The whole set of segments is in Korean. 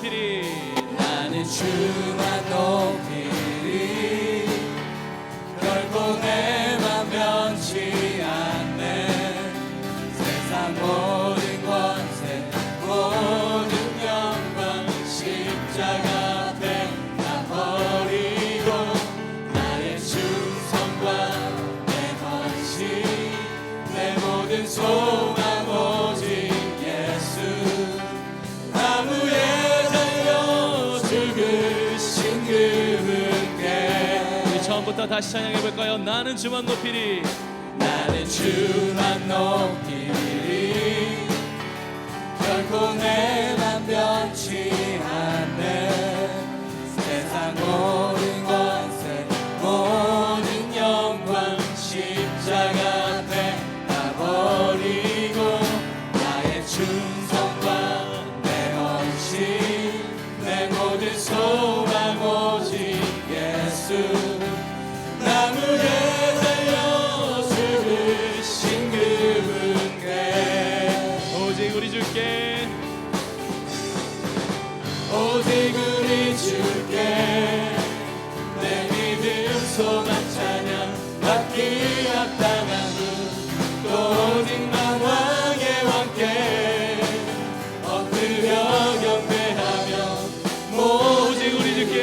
높이리. 나는 주만 높이리. 결코 내 맘 변치 않네. 세상 모든 권세 모든 영광 십자가 앞에 다 버리고 나의 충성과 내 헌신 내 모든 소망 오직 예수. 나무에 달려 죽으신 그분께. 우리 처음부터 다시 찬양해 볼까요? 나는 주만 높이리. 나는 주만 높이리. 결코 내 맘 변치 않네. 세상 모든 권세 모든 영광 십자가 앞에 다 버리고 나의 충성과 내 헌신 내 모든 소망 오직 예수. 나무에 달려 죽으신 그분께. 오직 우리 주께. 오직 우리 주께 내 믿음 소망 찬양 받기 합당한 분. 또 오직만 왕의 왕께 엎드려 경배하며. 오직 우리 주께.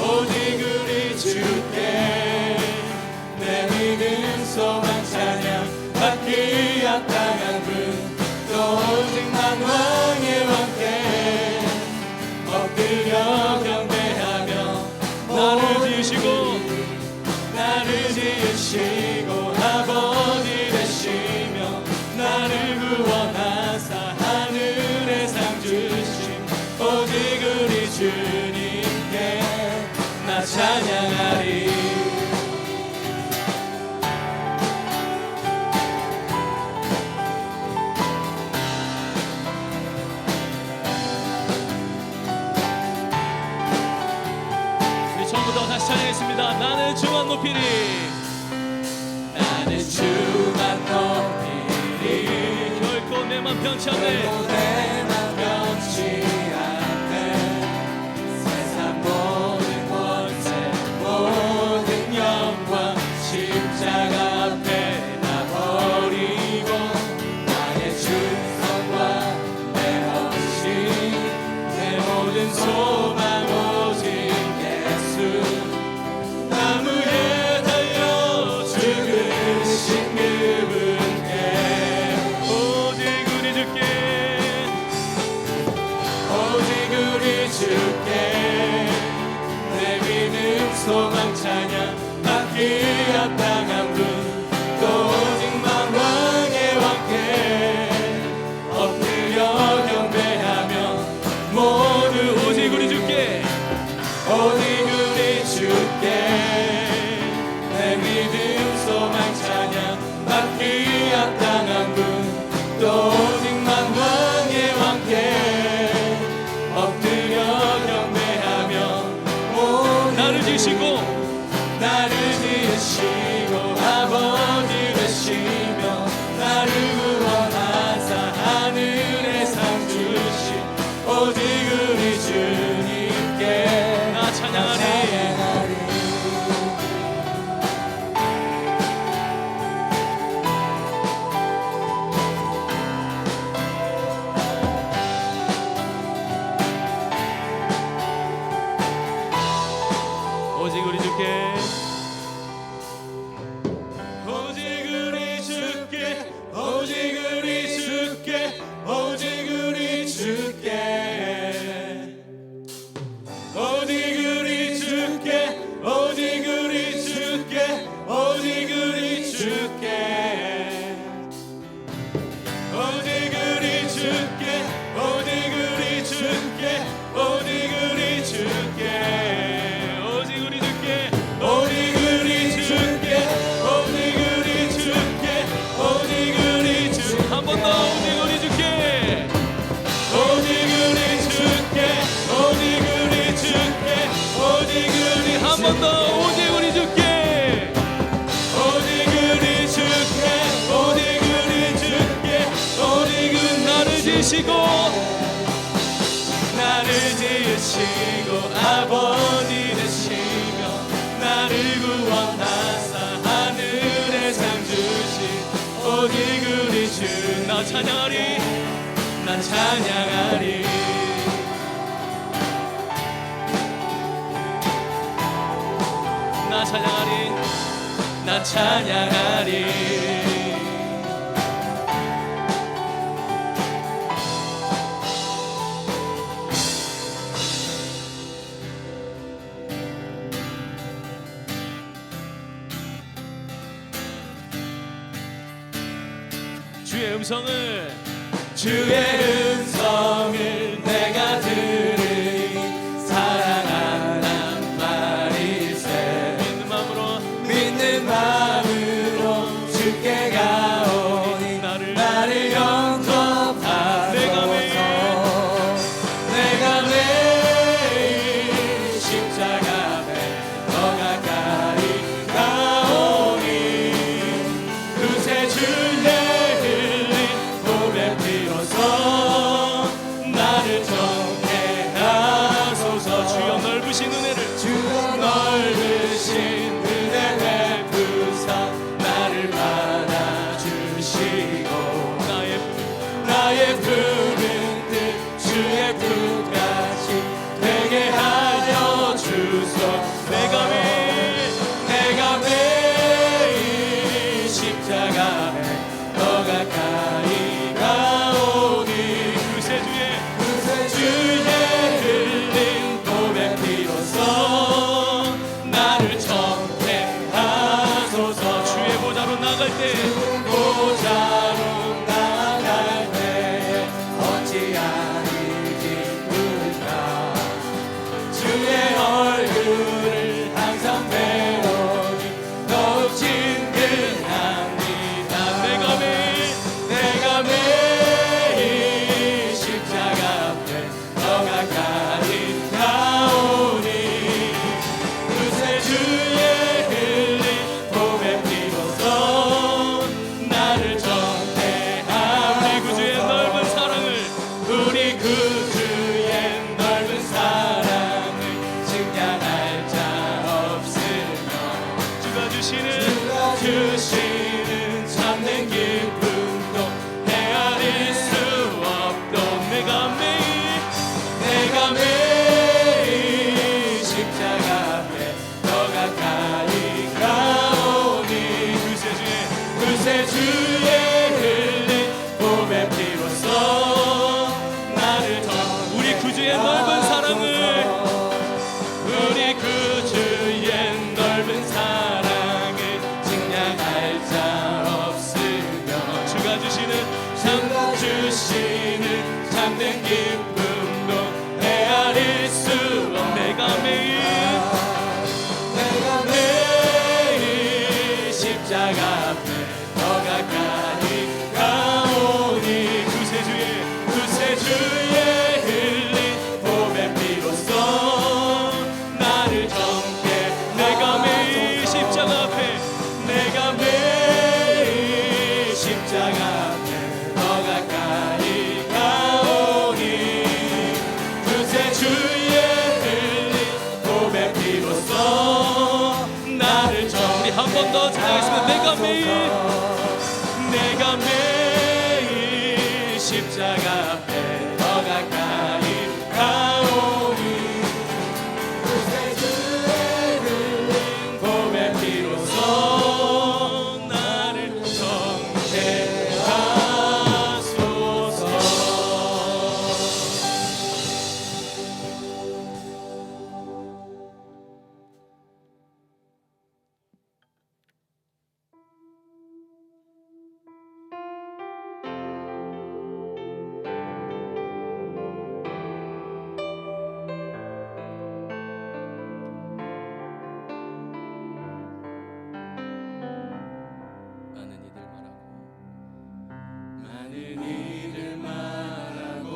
오직 우리 주께 내 믿음 소망 찬양 받기 합당한 분. 또 오직만 왕의 왕께 엎드려 경배하며. 나를 지으시고 나를 지으시고 아버지 되시며 나를 구원하사 하늘의 상 주심. 오직 우리 주님께 나 찬양하리. 우리 처음부터 다시 찬양했습니다. 나는 주만 높이리. 나는 주만 높이리. 결코 내 맘 변치 않네. 결코 내 맘 변치 않네. 세상 모든 권세 모든 영광 십자가 앞에 다 버리고 나의 충성과 내 헌신 내 모든 소망 오직 예수. 나무에 달려 죽으신 그분께. 오직 우리 주께. 오직 우리 주께 내 믿음 소망 찬양 받기 합당한 분. 또 오직만 왕의 왕께 엎드려 경배하며. 모두 오직 우리 주께. 오직 우리 주께 내 믿음 소망 찬양 받기 합당한 분. 또 오직만 왕의 왕께 엎드려 경배하며. 나를 지으시고 나를 지으시고 아버지 되시며 나를 구원하사 하늘의 상 주신 오직 우리 주님께 나 찬양하리. 오직 우리 주께. 오직 우리 주께 오직 우리 주께 오직 우리 주께 오직 우리 주께 오직 우리 주께 오직 우리 주께 오직 우리 주께 오직 우리 주께 오직 우리 주께 오직 우리 주께. 오직 우리 주께 오직 우리 주께 오직 우리 주께. 한 번 더. 오직 우리 주께. 오직 우리 주께 오직 우리 주께 오직 우리 한 번 더. 오직 우리 주께. 오직 우리 주께 오직 우리 주께 오직 우리 나를 지으시고 되시고 아버지 되시며 나를 구원하사 하늘의 상 주신 오직 우리 주. 나 찬양하리 나 찬양하리. 나 찬양하리 나 찬양하리. 주의 음성을 주의 음성을 내가 들으니 사랑하란 말일세. 믿는 마음으로 주께 가오니 나를 영접하소서. 내가 매일 십자가 앞에 더 가까이 가오니 그새 주의 흘린 보배 피로써 나를 정케 하소서. 주여 넓으신 은혜를 주여 넓으신 은혜 베푸사 나를 받아주시고 나의 푸른 뜻 주의 뜻같이 되게 하여 주소. 내가 매일 십자가 앞에 더 가까이 가오니 그새 주의 흘린 보배 피로써 나를 정케 하소서. 주의 보좌로 나갈 때 보좌로 나갈 때에 어찌하니 기쁜가. 주의 얼굴을 항상 배우니 더욱 친근합니다. 내가 매일 십자가 앞에 더 가까이 가오니 그새 주의 흘린 보배 피로써 나를 정케하리. 우리 구주의 넓은 사랑을 증량할 자 없으며 주가 주시는 참된 기쁨도 헤아릴 수 없던 내가 매일 십자가 앞에 더 가까이 가오니 그새 주의 흘린 보배 피로써 나를 더 우리 구주의 넓은 사랑을 우리 구주의 넓은 사랑을 증량할 자 없으며 주가 주시는 참된 기쁨도 헤아릴 수 없는 내가 매일 십자가 앞에 더 가까이 가오니 그새 주의 흘린 보배 피로써 나를 정케 내가 매일 십자가 앞에 내가 매일 십자가 앞에 더 가까이 가오니 그새 주의 흘린 보배 피로써 나를 우리 한 번 더 찬양했으면 내가 매일 십자가 앞에 더 가까이 가오니 그새 주의 흘린 보배 피로써 나를 정케 하소서. 많은 이들 말하고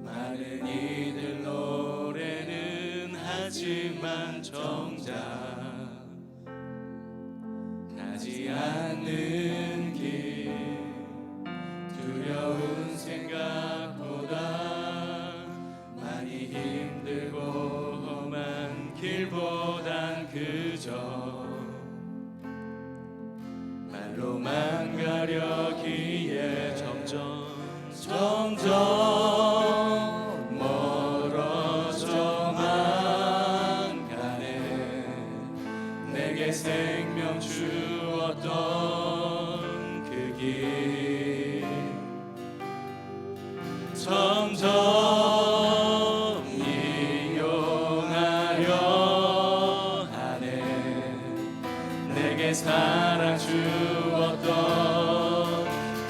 많은 이들 노래는 하지만 정작 가지 않는 길 두려운 생각보다 많이 길보단 그저 말로만 가려기에 점점 멀어져만 가네. 내게 생명 주었던 그 길 점점 이용하려 하네. 내게 사랑 주었던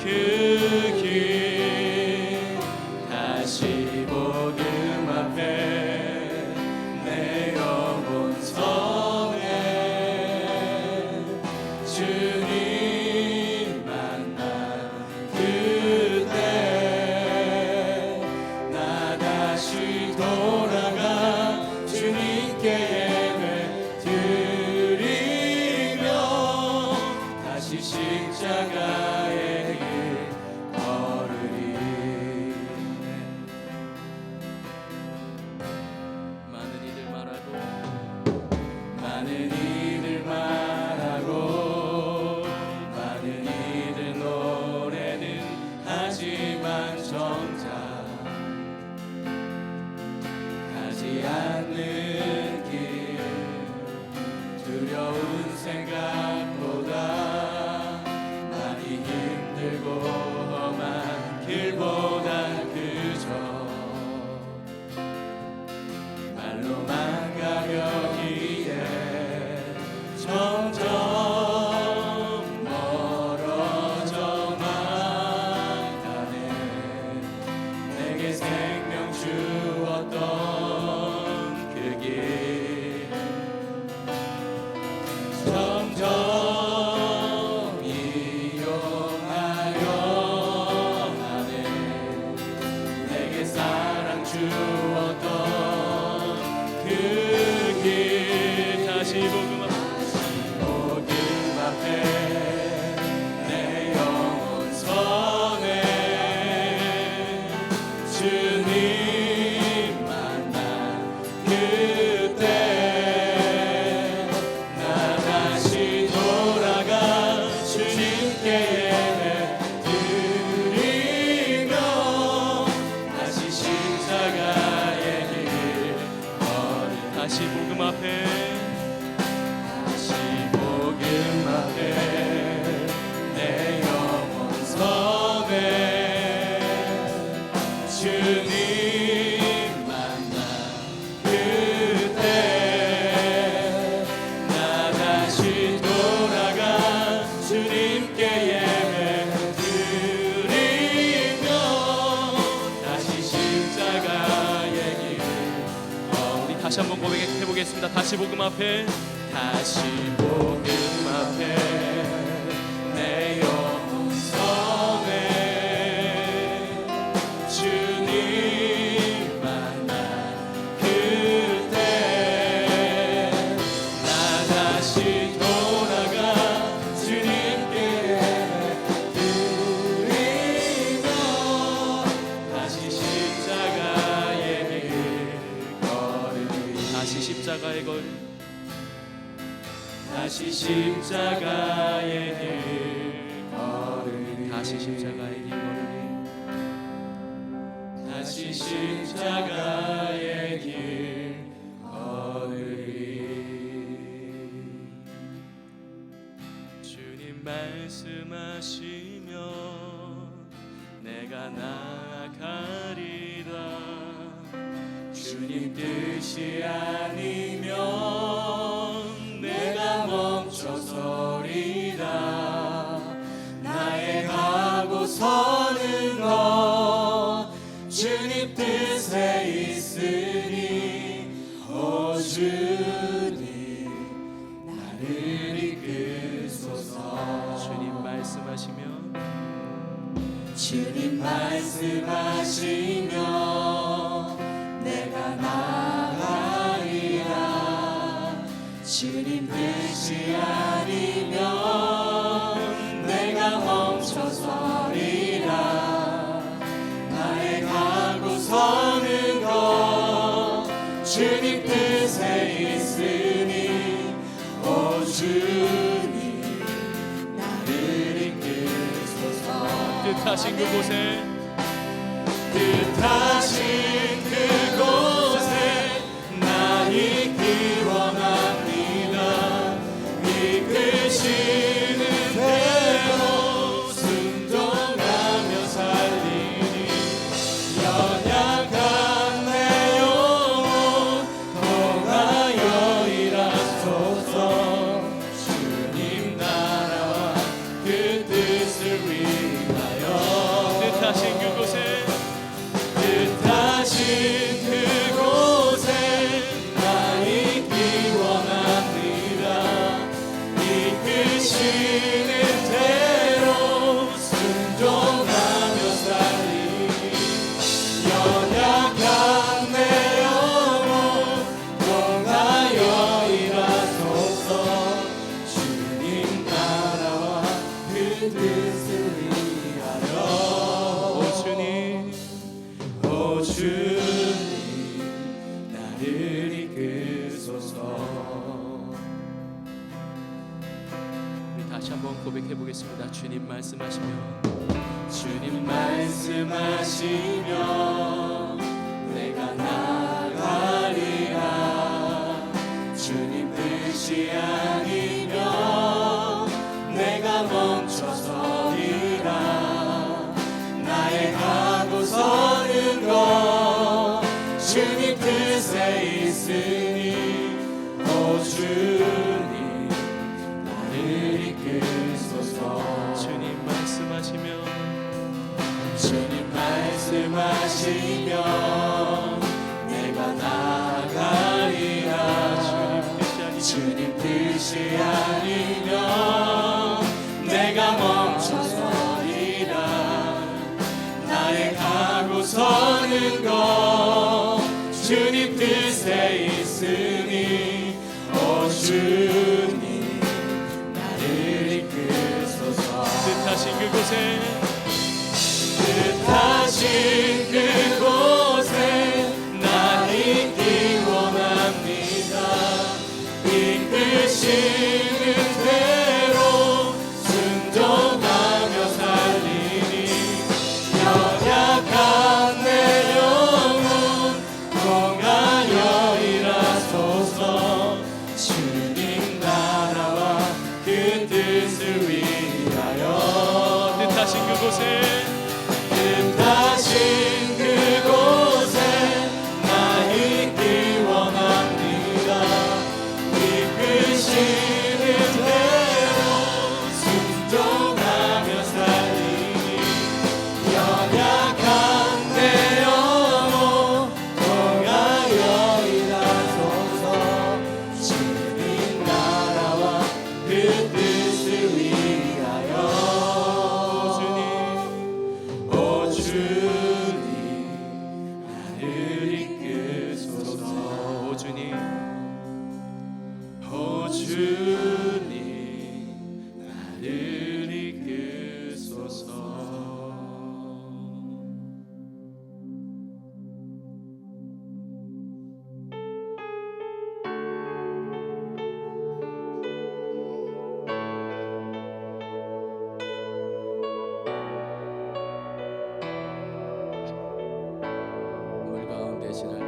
그 길 다시 복음 앞에 내 영혼 선해. 주님 만난 그때 나 다시 돌아가 주님께 예배 드리며 다시 십자가의 길 걸으리. 많은 이들 말하고 많은 이들 노래는 하지만 정작 가지 않는 길 두려운 생각보다 많이 힘들고 험한 길보단 그저 말로만 가려기에 점점 멀어져만 가네. 내게 생명 주었던 그 길 점점 이용하려 하네. 내게 사랑 주었던 그 길 다시 복음 앞에 내 영혼 선해. 주님 만난 그때 나 다시 돌아가 주님께 예배 드리며 다시 십자가의 길 걸을. 다시 복음 앞에 내 영혼 선해. 주님 만난 그때 나 다시 돌아가 주님께 예배 드리며 다시 십자가의 길. 우리 다시 한번 고백해 보겠습니다. 다시 복음 앞에 다시 복음 앞에 내 영혼 선해. 주님 만난 그때 나 다시 돌아가 주님께 드리며 다시 십자가의 길 걸으리. 다시 십자가의 걸 다시 십자가의 길 걸으리. 다시 십자가의 길 걸으리. 다시 십자가의 길 걸으리. 주님 말씀하시면 내가 나아가리라. 주님 뜻이 아니면 내가 멈춰서리라. 나의 가고 서는 것 주님 뜻에 있으니 오 주님 나를 이끄소서. 주님 말씀하시면 내가 나가리라. 주님 뜻이 아니면 내가 멈춰서리라. 나의 가고 서는 것 주님 뜻에 있어 주님 나를 이끄소서. 뜻하신 그곳에 뜻하신 그곳에 나 있기 원합니다. 이끄시는 대로 순종하며 살리니 연약한 내 영혼 통하여 일하소서. 주님 나라와 그 뜻을 위하여 뜻하신 그곳에 뜻하신 그곳에 나 있기 원합니다. 이끄시는 대로 순종하며 살리니 연약한 내 영혼 통하여 일하소서. 주님 나라와 그 뜻을 위하여. 오 주님 오 주님 나를 이끄소서. 우리 다시 한번 고백해 보겠습니다. 주님 말씀하시며 주님 말씀하시며 내가 나가리라. 주님 뜻이 아니면 내가 멈춰서리라. 나의 가고 서는 것 주님 뜻에 있으니 오 주님 나를 이끄소서. 주님 말씀하시며 주님 말씀하시며 내가 나가리라. 주님 뜻이 아니면 내가 멈춰서리라. 나의 가고 서는 것 주님 뜻에 있으니 오 주님 나를 이끄소서. 뜻하신 그곳에 뜻하신 그곳에 나 있기 원합니다. 이끄시는 대로 순종하며 살리니 연약한 내 영혼 통하여 일하소서. 주님 나라와 그 뜻을 위하여 뜻하신 그곳에 뜻하신 그곳에 나 있기 원합니다. 이끄시는 대로 순종하며 살리니 연약한 내 영혼 통하여 일하소서. 주님 나라와 그 뜻을 위하여 오 주님 나를 이끄소서. 오 주님 오 주님 나를 이끄소서. 물 가운데 지날 때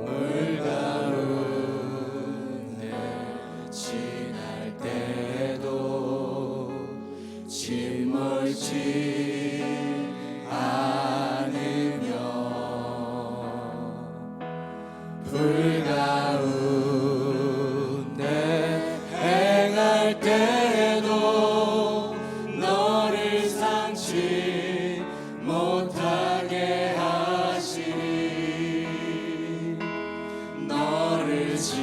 물 가운데 지날 때도 침몰치 않으며 불 가운데 행할 때도 너를 상치 못하게 하시니 너를 지며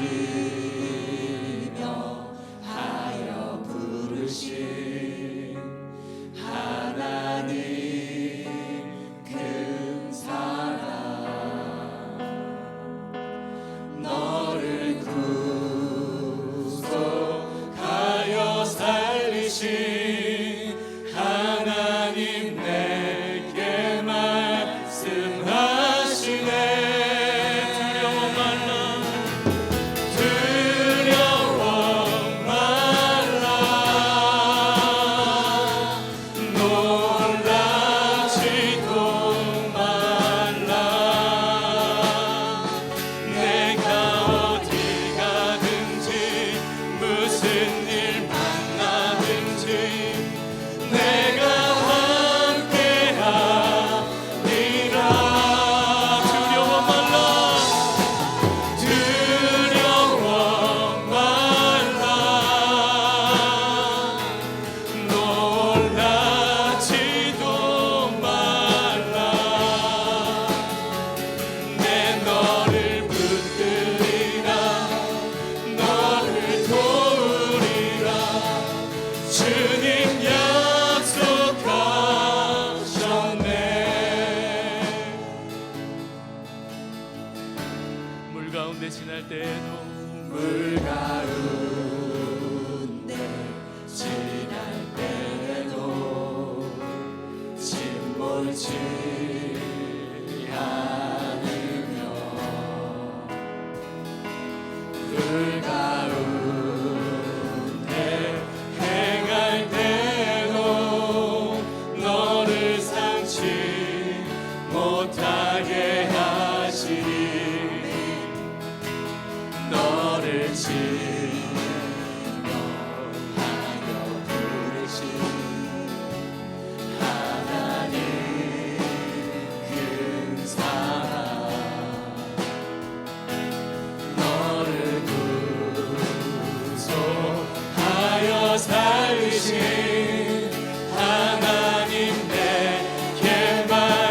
하여 부르신 하나님 이신 하나님 내게 말씀하시네.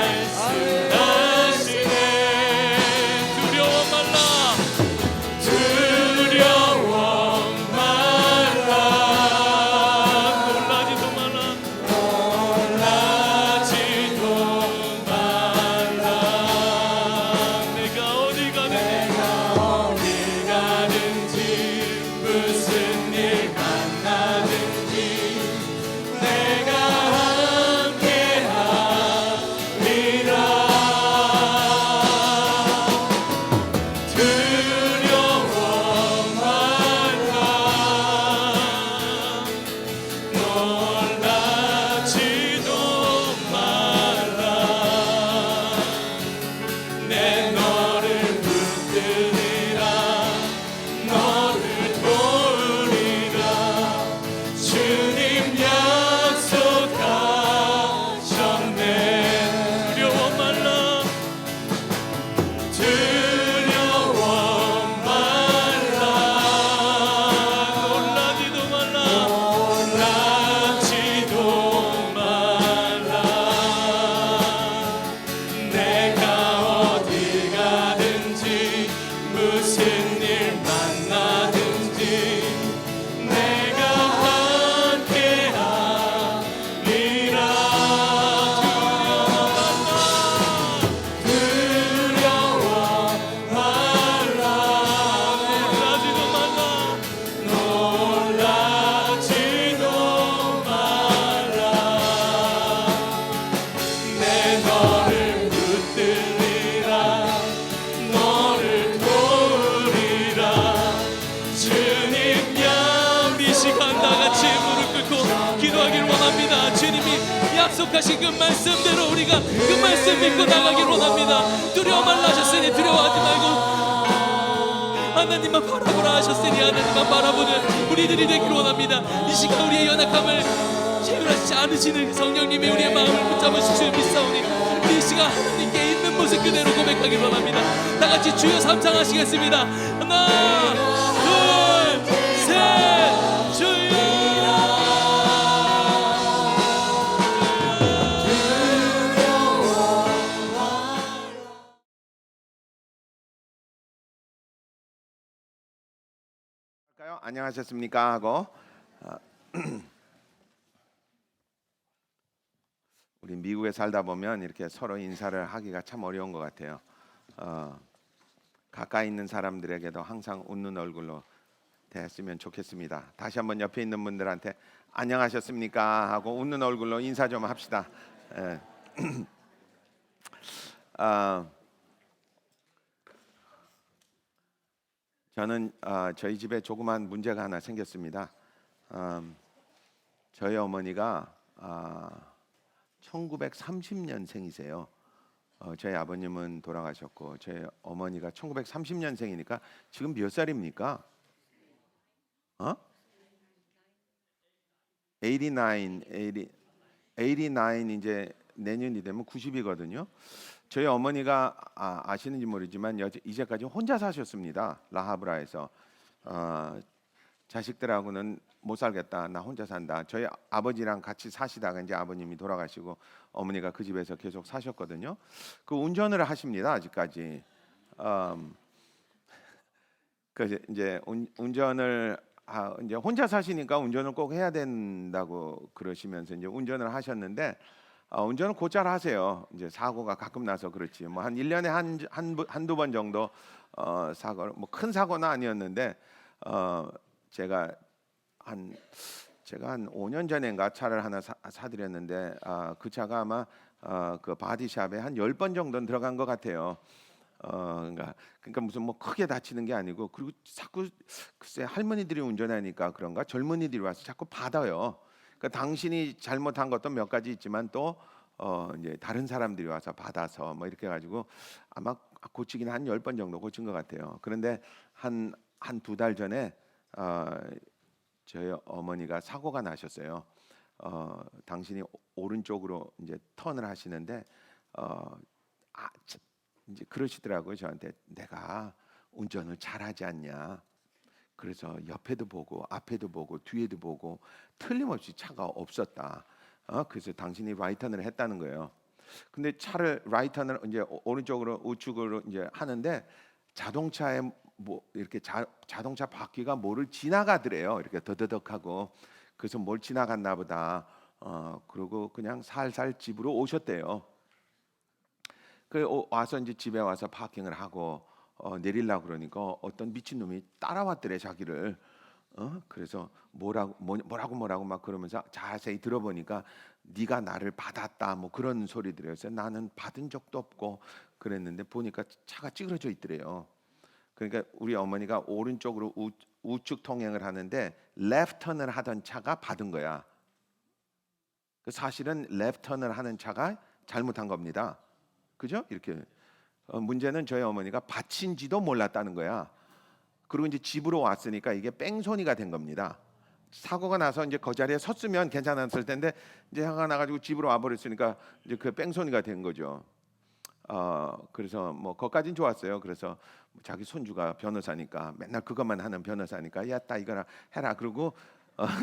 두려워 말라. 두려워 말라. 놀라지도 말라. 놀라지도 말라. 내가 어디 가든 어디 가든지 무슨 일 만나든지 내가 함께하리라. 두려워 말라. 놀라지도 말라. 내 너를 붙들리라. 너를 도우리라. 주님 약속하셨네. 두려워 말라. 두려워 말라. 놀라지도 말라. 놀라지도 말라. 내가 어디 가든지 무슨 일 만나든지 내가 함께하리라. 두려워 말라. 놀라지도 말라. 놀라지도 말라. 내 너를 붙들리라. 너를 도우리라. 주님 이 시간 다 같이 무릎 꿇고 기도하길 원합니다. 주님이 약속하신 그 말씀대로 우리가 그 말씀 믿고 나가길 원합니다. 두려워 말라 하셨으니 두려워하지 말고 하나님만 바라보라 하셨으니 하나님만 바라보는 우리들이 되길 원합니다. 이 시간 우리의 연약함을 채울하시지 않으시는 성령님이 우리의 마음을 붙잡으실 줄 믿사오니 우리 이 시간 하나님께 있는 모습 그대로 고백하길 원합니다. 다 같이 주여 삼창하시겠습니다. 하나 둘 셋 주여. 할까요? 안녕하셨습니까? 하고 우리 미국에 살다 보면 이렇게 서로 인사를 하기가 참 어려운 것 같아요. 가까이 있는 사람들에게도 항상 웃는 얼굴로 대했으면 좋겠습니다. 다시 한번 옆에 있는 분들한테 안녕하셨습니까? 하고 웃는 얼굴로 인사 좀 합시다. 예. 저는 저희 집에 조그만 문제가 하나 생겼습니다. 저희 어머니가 1930년생이세요. 저희 아버님은 돌아가셨고 저희 어머니가 1930년생이니까 지금 몇 살입니까? 89 이제 내년이 되면 90이거든요. 저희 어머니가 아시는지 모르지만 이제까지 혼자 사셨습니다. 라하브라에서 자식들하고는 못 살겠다, 나 혼자 산다. 저희 아버지랑 같이 사시다가 이제 아버님이 돌아가시고 어머니가 그 집에서 계속 사셨거든요. 그 운전을 하십니다 아직까지. 그 이제 운전을 이제 혼자 사시니까 운전을 꼭 해야 된다고 그러시면서 이제 운전을 하셨는데 운전을 곧잘 하세요. 이제 사고가 가끔 나서 그렇지. 뭐 한 1년에 한두 번 정도 사고, 뭐 큰 사고는 아니었는데 제가 한 5년 전인가 차를 하나 사드렸는데 그 차가 아마 그 바디샵에 한 10번 정도는 들어간 것 같아요. 그러니까 무슨 뭐 크게 다치는 게 아니고, 그리고 자꾸 글쎄 할머니들이 운전하니까 그런가 젊은이들이 와서 자꾸 받아요. 그러니까 당신이 잘못한 것도 몇 가지 있지만 또 이제 다른 사람들이 와서 받아서 뭐 이렇게 가지고 아마 고치긴 한 10번 정도 고친 것 같아요. 그런데 한 두 달 전에 저희 어머니가 사고가 나셨어요. 당신이 오른쪽으로 이제 턴을 하시는데 이제 그러시더라고요. 저한테 내가 운전을 잘하지 않냐. 그래서 옆에도 보고 앞에도 보고 뒤에도 보고 틀림없이 차가 없었다. 그래서 당신이 라이턴을 했다는 거예요. 근데 차를 라이턴을 이제 오른쪽으로 우측으로 이제 하는데 자동차에 뭐 이렇게 자동차 바퀴가 뭐를 지나가더래요. 이렇게 더더덕하고. 그래서 뭘 지나갔나 보다. 그리고 그냥 살살 집으로 오셨대요. 그 와서 이제 집에 와서 파킹을 하고 내리려고 그러니까 어떤 미친놈이 따라왔더래 자기를. 그래서 뭐라고 막 그러면서 자세히 들어보니까 네가 나를 받았다 뭐 그런 소리들이었어요. 나는 받은 적도 없고 그랬는데 보니까 차가 찌그러져 있더래요. 그러니까 우리 어머니가 오른쪽으로 우측 통행을 하는데 레프턴을 하던 차가 받은 거야. 사실은 레프턴을 하는 차가 잘못한 겁니다. 그죠? 이렇게 문제는 저희 어머니가 받친지도 몰랐다는 거야. 그리고 이제 집으로 왔으니까 이게 뺑소니가 된 겁니다. 사고가 나서 이제 그 자리에 섰으면 괜찮았을 텐데 이제 화가 나가지고 집으로 와버렸으니까 이제 그 뺑소니가 된 거죠. 그래서 뭐 거기까진 좋았어요. 그래서 자기 손주가 변호사니까 맨날 그것만 하는 변호사니까 야따 이거나 해라. 그러고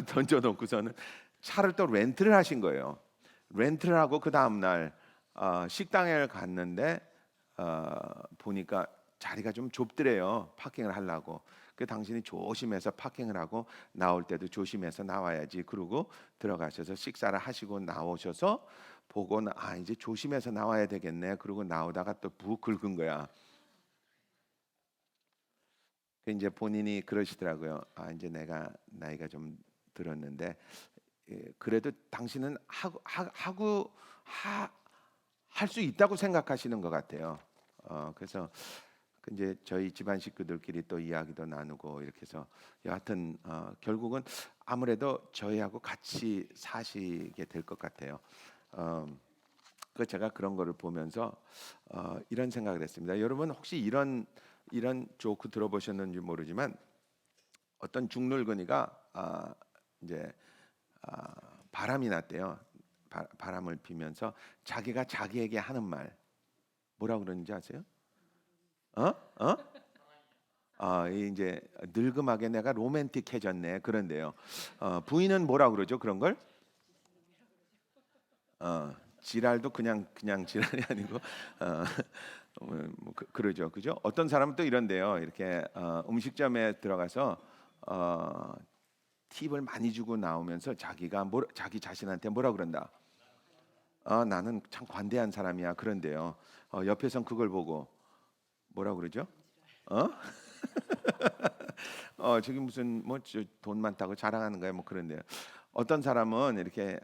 던져놓고서는 차를 또 렌트를 하신 거예요. 렌트를 하고 그 다음 날 식당에 갔는데 보니까 자리가 좀 좁더래요. 파킹을 하려고. 그 당신이 조심해서 파킹을 하고 나올 때도 조심해서 나와야지. 그러고 들어가셔서 식사를 하시고 나오셔서 보고는 이제 조심해서 나와야 되겠네. 그러고 나오다가 또 부 긁은 거야. 이제 본인이 그러시더라고요. 이제 내가 나이가 좀 들었는데 그래도 당신은 할 수 있다고 생각하시는 것 같아요. 그래서 이제 저희 집안 식구들끼리 또 이야기도 나누고 이렇게 해서 여하튼 결국은 아무래도 저희하고 같이 사시게 될 것 같아요. 그 제가 그런 거를 보면서 이런 생각을 했습니다. 여러분 혹시 이런 조크 들어보셨는지 모르지만 어떤 중늙은이가 이제 바람이 났대요. 바람을 피면서 자기가 자기에게 하는 말 뭐라 그러는지 아세요? 이제 늙음하게 내가 로맨틱해졌네 그런데요. 부인은 뭐라 그러죠 그런 걸? 지랄도 그냥 지랄이 아니고 그러죠, 그죠? 어떤 사람은 또 이런데요. 이렇게 음식점에 들어가서 팁을 많이 주고 나오면서 자기 자신한테 뭐라 그런다? 나는 참 관대한 사람이야 그런데요. 옆에선 그걸 보고 뭐라 그러죠? 저기 무슨 뭐 돈 많다고 자랑하는 거야 뭐 그런데요. 어떤 사람은 이렇게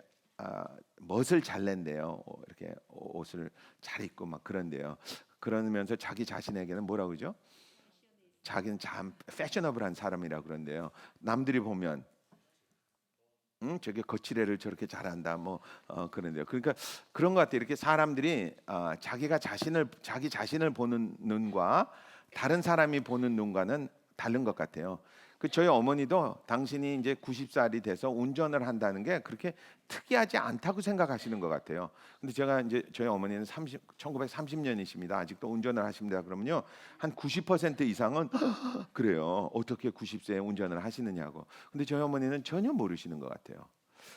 멋을 잘 낸대요. 이렇게 옷을 잘 입고 막 그런데요. 그러면서 자기 자신에게는 뭐라 그러죠? 자기는 참 패셔너블한 사람이라 그런데요. 남들이 보면 저게 거치대를 저렇게 잘한다 뭐 그런데요. 그러니까 그런 것 같아요. 이렇게 사람들이 자기 자신을 보는 눈과 다른 사람이 보는 눈과는 다른 것 같아요. 저희 어머니도 당신이 이제 90살이 돼서 운전을 한다는 게 그렇게 특이하지 않다고 생각하시는 것 같아요. 근데 제가 이제 저희 어머니는 1930년이십니다. 아직도 운전을 하십니다. 그러면요 한 90% 이상은 그래요. 어떻게 90세에 운전을 하시느냐고. 근데 저희 어머니는 전혀 모르시는 것 같아요.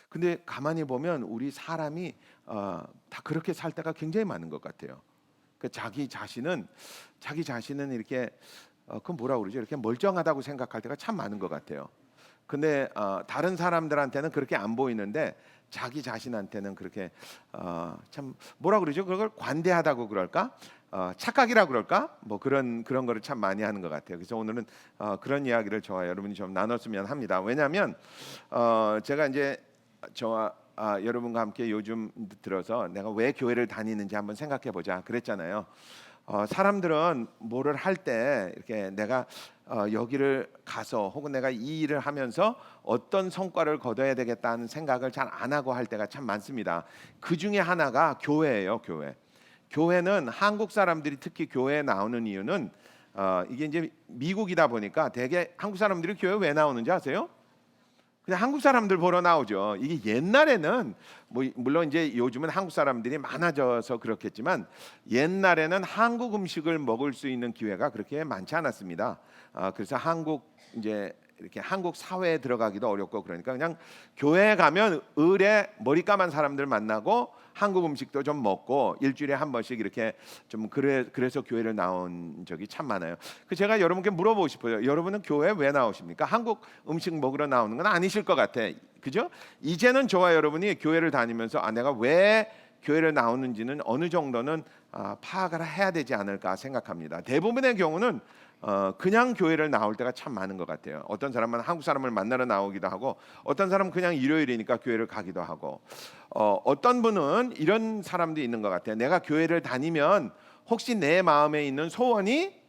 근데 가만히 보면 우리 사람이 다 그렇게 살 때가 굉장히 많은 것 같아요. 자기 자신은 이렇게 그 뭐라 그러죠? 이렇게 멀쩡하다고 생각할 때가 참 많은 것 같아요. 근데 다른 사람들한테는 그렇게 안 보이는데 자기 자신한테는 그렇게 참 뭐라 그러죠? 그걸 관대하다고 그럴까? 착각이라 그럴까? 뭐 그런 거를 참 많이 하는 것 같아요. 그래서 오늘은 그런 이야기를 저와 여러분이 좀 나눴으면 합니다. 왜냐하면 제가 이제 저와 여러분과 함께 요즘 들어서 내가 왜 교회를 다니는지 한번 생각해 보자 그랬잖아요. 사람들은 뭐를 할 때 이렇게 내가 여기를 가서 혹은 내가 이 일을 하면서 어떤 성과를 거둬야 되겠다는 생각을 잘 안 하고 할 때가 참 많습니다. 그 중에 하나가 교회예요. 교회는 한국 사람들이 특히 교회에 나오는 이유는 이게 이제 미국이다 보니까 대개 한국 사람들이 교회 왜 나오는지 아세요? 그냥 한국 사람들 보러 나오죠. 이게 옛날에는 뭐 물론 이제 요즘은 한국 사람들이 많아져서 그렇겠지만 옛날에는 한국 음식을 먹을 수 있는 기회가 그렇게 많지 않았습니다. 그래서 한국 이제 이렇게 한국 사회에 들어가기도 어렵고 그러니까 그냥 교회에 가면 을에 머리 까만 사람들 만나고 한국 음식도 좀 먹고 일주일에 한 번씩 이렇게 좀 그래서 교회를 나온 적이 참 많아요. 그 제가 여러분께 물어보고 싶어요. 여러분은 교회 왜 나오십니까? 한국 음식 먹으러 나오는 건 아니실 것 같아. 그죠? 이제는 저와 여러분이 교회를 다니면서 내가 왜 교회를 나오는지는 어느 정도는 파악을 해야 되지 않을까 생각합니다. 대부분의 경우는 그냥 교회를 나올 때가 참 많은 것 같아요. 어떤 사람은 한국 사람을 만나러 나오기도 하고 어떤 사람은 그냥 일요일이니까 교회를 가기도 하고 어떤 분은 이런 사람도 있는 것 같아요. 내가 교회를 다니면 혹시 내 마음에 있는 소원이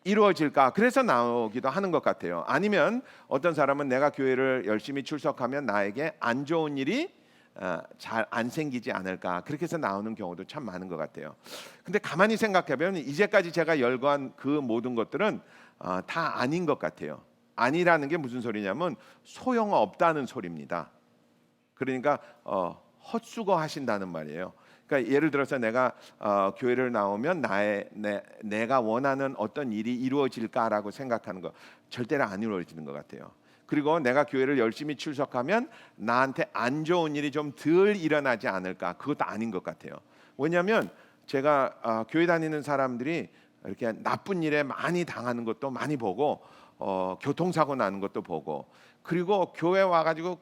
이루어질까 그래서 나오기도 하는 것 같아요. 아니면 어떤 사람은 내가 교회를 열심히 출석하면 나에게 안 좋은 일이 잘 안 생기지 않을까 그렇게 해서 나오는 경우도 참 많은 것 같아요. 근데 가만히 생각해보면 이제까지 제가 열거한 그 모든 것들은 다 아닌 것 같아요. 아니라는 게 무슨 소리냐면 소용없다는 소리입니다. 그러니까 헛수고 하신다는 말이에요. 그러니까 예를 들어서 내가 교회를 나오면 내가 원하는 어떤 일이 이루어질까라고 생각하는 거 절대로 안 이루어지는 것 같아요. 그리고 내가 교회를 열심히 출석하면 나한테 안 좋은 일이 좀 덜 일어나지 않을까 그것도 아닌 것 같아요. 왜냐하면 제가 교회 다니는 사람들이 이렇게 나쁜 일에 많이 당하는 것도 많이 보고 교통사고 나는 것도 보고 그리고 교회 와가지고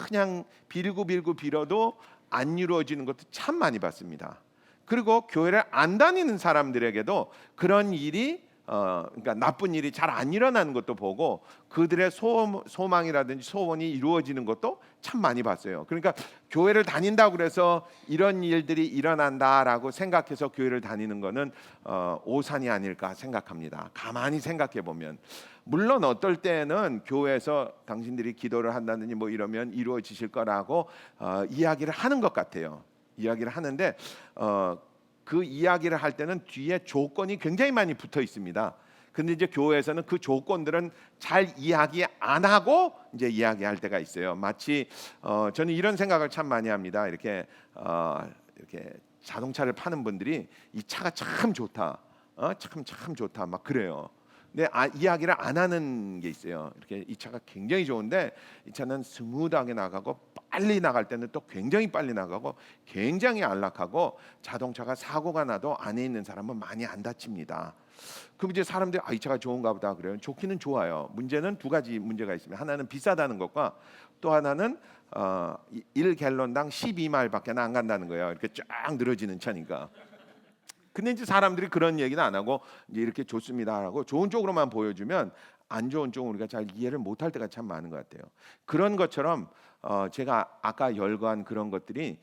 그냥 빌고 빌어도 안 이루어지는 것도 참 많이 봤습니다. 그리고 교회를 안 다니는 사람들에게도 그런 일이 그러니까 나쁜 일이 잘 안 일어나는 것도 보고 그들의 소망이라든지 소원이 이루어지는 것도 참 많이 봤어요. 그러니까 교회를 다닌다고 그래서 이런 일들이 일어난다라고 생각해서 교회를 다니는 거는 오산이 아닐까 생각합니다. 가만히 생각해 보면 물론 어떨 때는 교회에서 당신들이 기도를 한다든지 뭐 이러면 이루어지실 거라고 이야기를 하는 것 같아요. 이야기를 하는데 그 이야기를 할 때는 뒤에 조건이 굉장히 많이 붙어 있습니다. 근데 이제 교회에서는 그 조건들은 잘 이야기 안 하고 이제 이야기할 때가 있어요. 마치 저는 이런 생각을 참 많이 합니다. 이렇게 자동차를 파는 분들이 이 차가 참 좋다, 참 좋다 막 그래요. 근데 이야기를 안 하는 게 있어요. 이렇게 이 차가 굉장히 좋은데 이 차는 스무드하게 나가고 빨리 나갈 때는 또 굉장히 빨리 나가고 굉장히 안락하고 자동차가 사고가 나도 안에 있는 사람은 많이 안 다칩니다. 그럼 이제 사람들이 이 차가 좋은가 보다 그래요. 좋기는 좋아요. 문제는 두 가지 문제가 있습니다. 하나는 비싸다는 것과 또 하나는 1갤런당 12마일밖에 안 간다는 거예요. 이렇게 쫙 늘어지는 차니까. 근데 이제 사람들이 그런 얘기는 안 하고 이제 이렇게 좋습니다라고 좋은 쪽으로만 보여주면 안 좋은 쪽은 우리가 잘 이해를 못할 때가 참 많은 것 같아요. 그런 것처럼 제가 아까 열거한 그런 것들이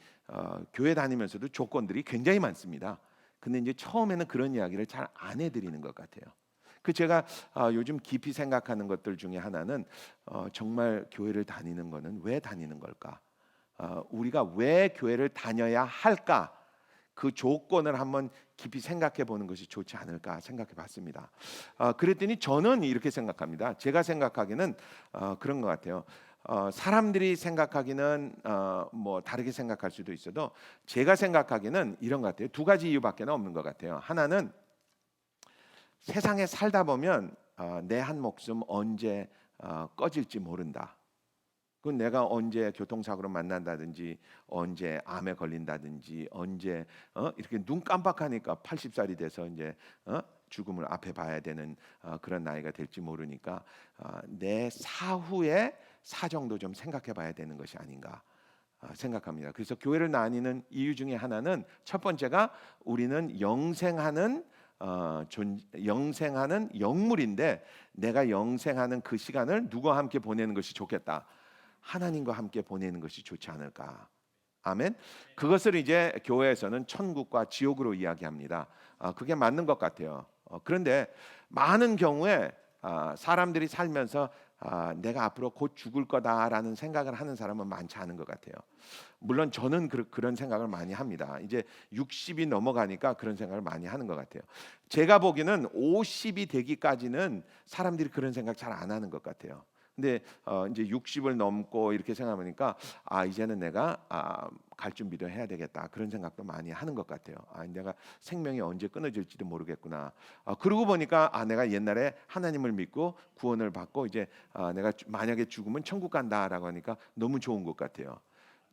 교회 다니면서도 조건들이 굉장히 많습니다. 근데 이제 처음에는 그런 이야기를 잘 안 해드리는 것 같아요. 그 제가 요즘 깊이 생각하는 것들 중에 하나는 정말 교회를 다니는 거는 왜 다니는 걸까? 우리가 왜 교회를 다녀야 할까? 그 조건을 한번 깊이 생각해 보는 것이 좋지 않을까 생각해 봤습니다. 그랬더니 저는 이렇게 생각합니다. 제가 생각하기는 그런 것 같아요. 사람들이 생각하기는 뭐 다르게 생각할 수도 있어도 제가 생각하기는 이런 것 같아요. 두 가지 이유밖에 없는 것 같아요. 하나는 세상에 살다 보면 내 한 목숨 언제 꺼질지 모른다. 그건 내가 언제 교통사고로 만난다든지 언제 암에 걸린다든지 언제 이렇게 눈 깜빡하니까 80살이 돼서 이제 죽음을 앞에 봐야 되는 그런 나이가 될지 모르니까 내 사후의 사정도 좀 생각해 봐야 되는 것이 아닌가 생각합니다. 그래서 교회를 다니는 이유 중에 하나는 첫 번째가 우리는 영생하는 영물인데 내가 영생하는 그 시간을 누구와 함께 보내는 것이 좋겠다. 하나님과 함께 보내는 것이 좋지 않을까. 아멘. 그것을 이제 교회에서는 천국과 지옥으로 이야기합니다. 그게 맞는 것 같아요. 그런데 많은 경우에 사람들이 살면서 내가 앞으로 곧 죽을 거다라는 생각을 하는 사람은 많지 않은 것 같아요. 물론 저는 그런 생각을 많이 합니다. 이제 60이 넘어가니까 그런 생각을 많이 하는 것 같아요. 제가 보기에는 50이 되기까지는 사람들이 그런 생각 잘 안 하는 것 같아요. 근데 이제 60을 넘고 이렇게 생각하니까 이제는 내가 갈 준비도 해야 되겠다 그런 생각도 많이 하는 것 같아요. 내가 생명이 언제 끊어질지도 모르겠구나. 그러고 보니까 내가 옛날에 하나님을 믿고 구원을 받고 이제 내가 만약에 죽으면 천국 간다라고 하니까 너무 좋은 것 같아요.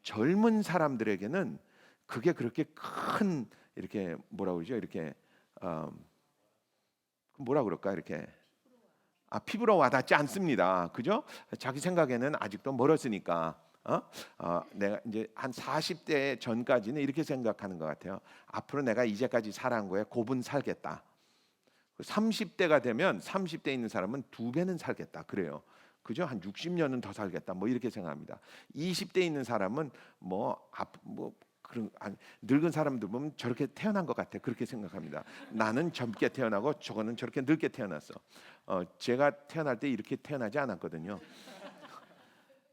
젊은 사람들에게는 그게 그렇게 큰 이렇게 뭐라 그러죠? 이렇게 뭐라 그럴까 이렇게 피부로 와닿지 않습니다. 그죠? 자기 생각에는 아직도 멀었으니까. 내가 이제 한 40대 전까지는 이렇게 생각하는 것 같아요. 앞으로 내가 이제까지 살아온 거에 곱은 살겠다. 30대가 되면 30대 있는 사람은 2배는 살겠다. 그래요. 그죠? 한 60년은 더 살겠다. 뭐 이렇게 생각합니다. 20대 있는 사람은 그런 늙은 사람들 보면 저렇게 태어난 것 같아. 그렇게 생각합니다. 나는 젊게 태어나고 저거는 저렇게 늙게 태어났어. 제가 태어날 때 이렇게 태어나지 않았거든요.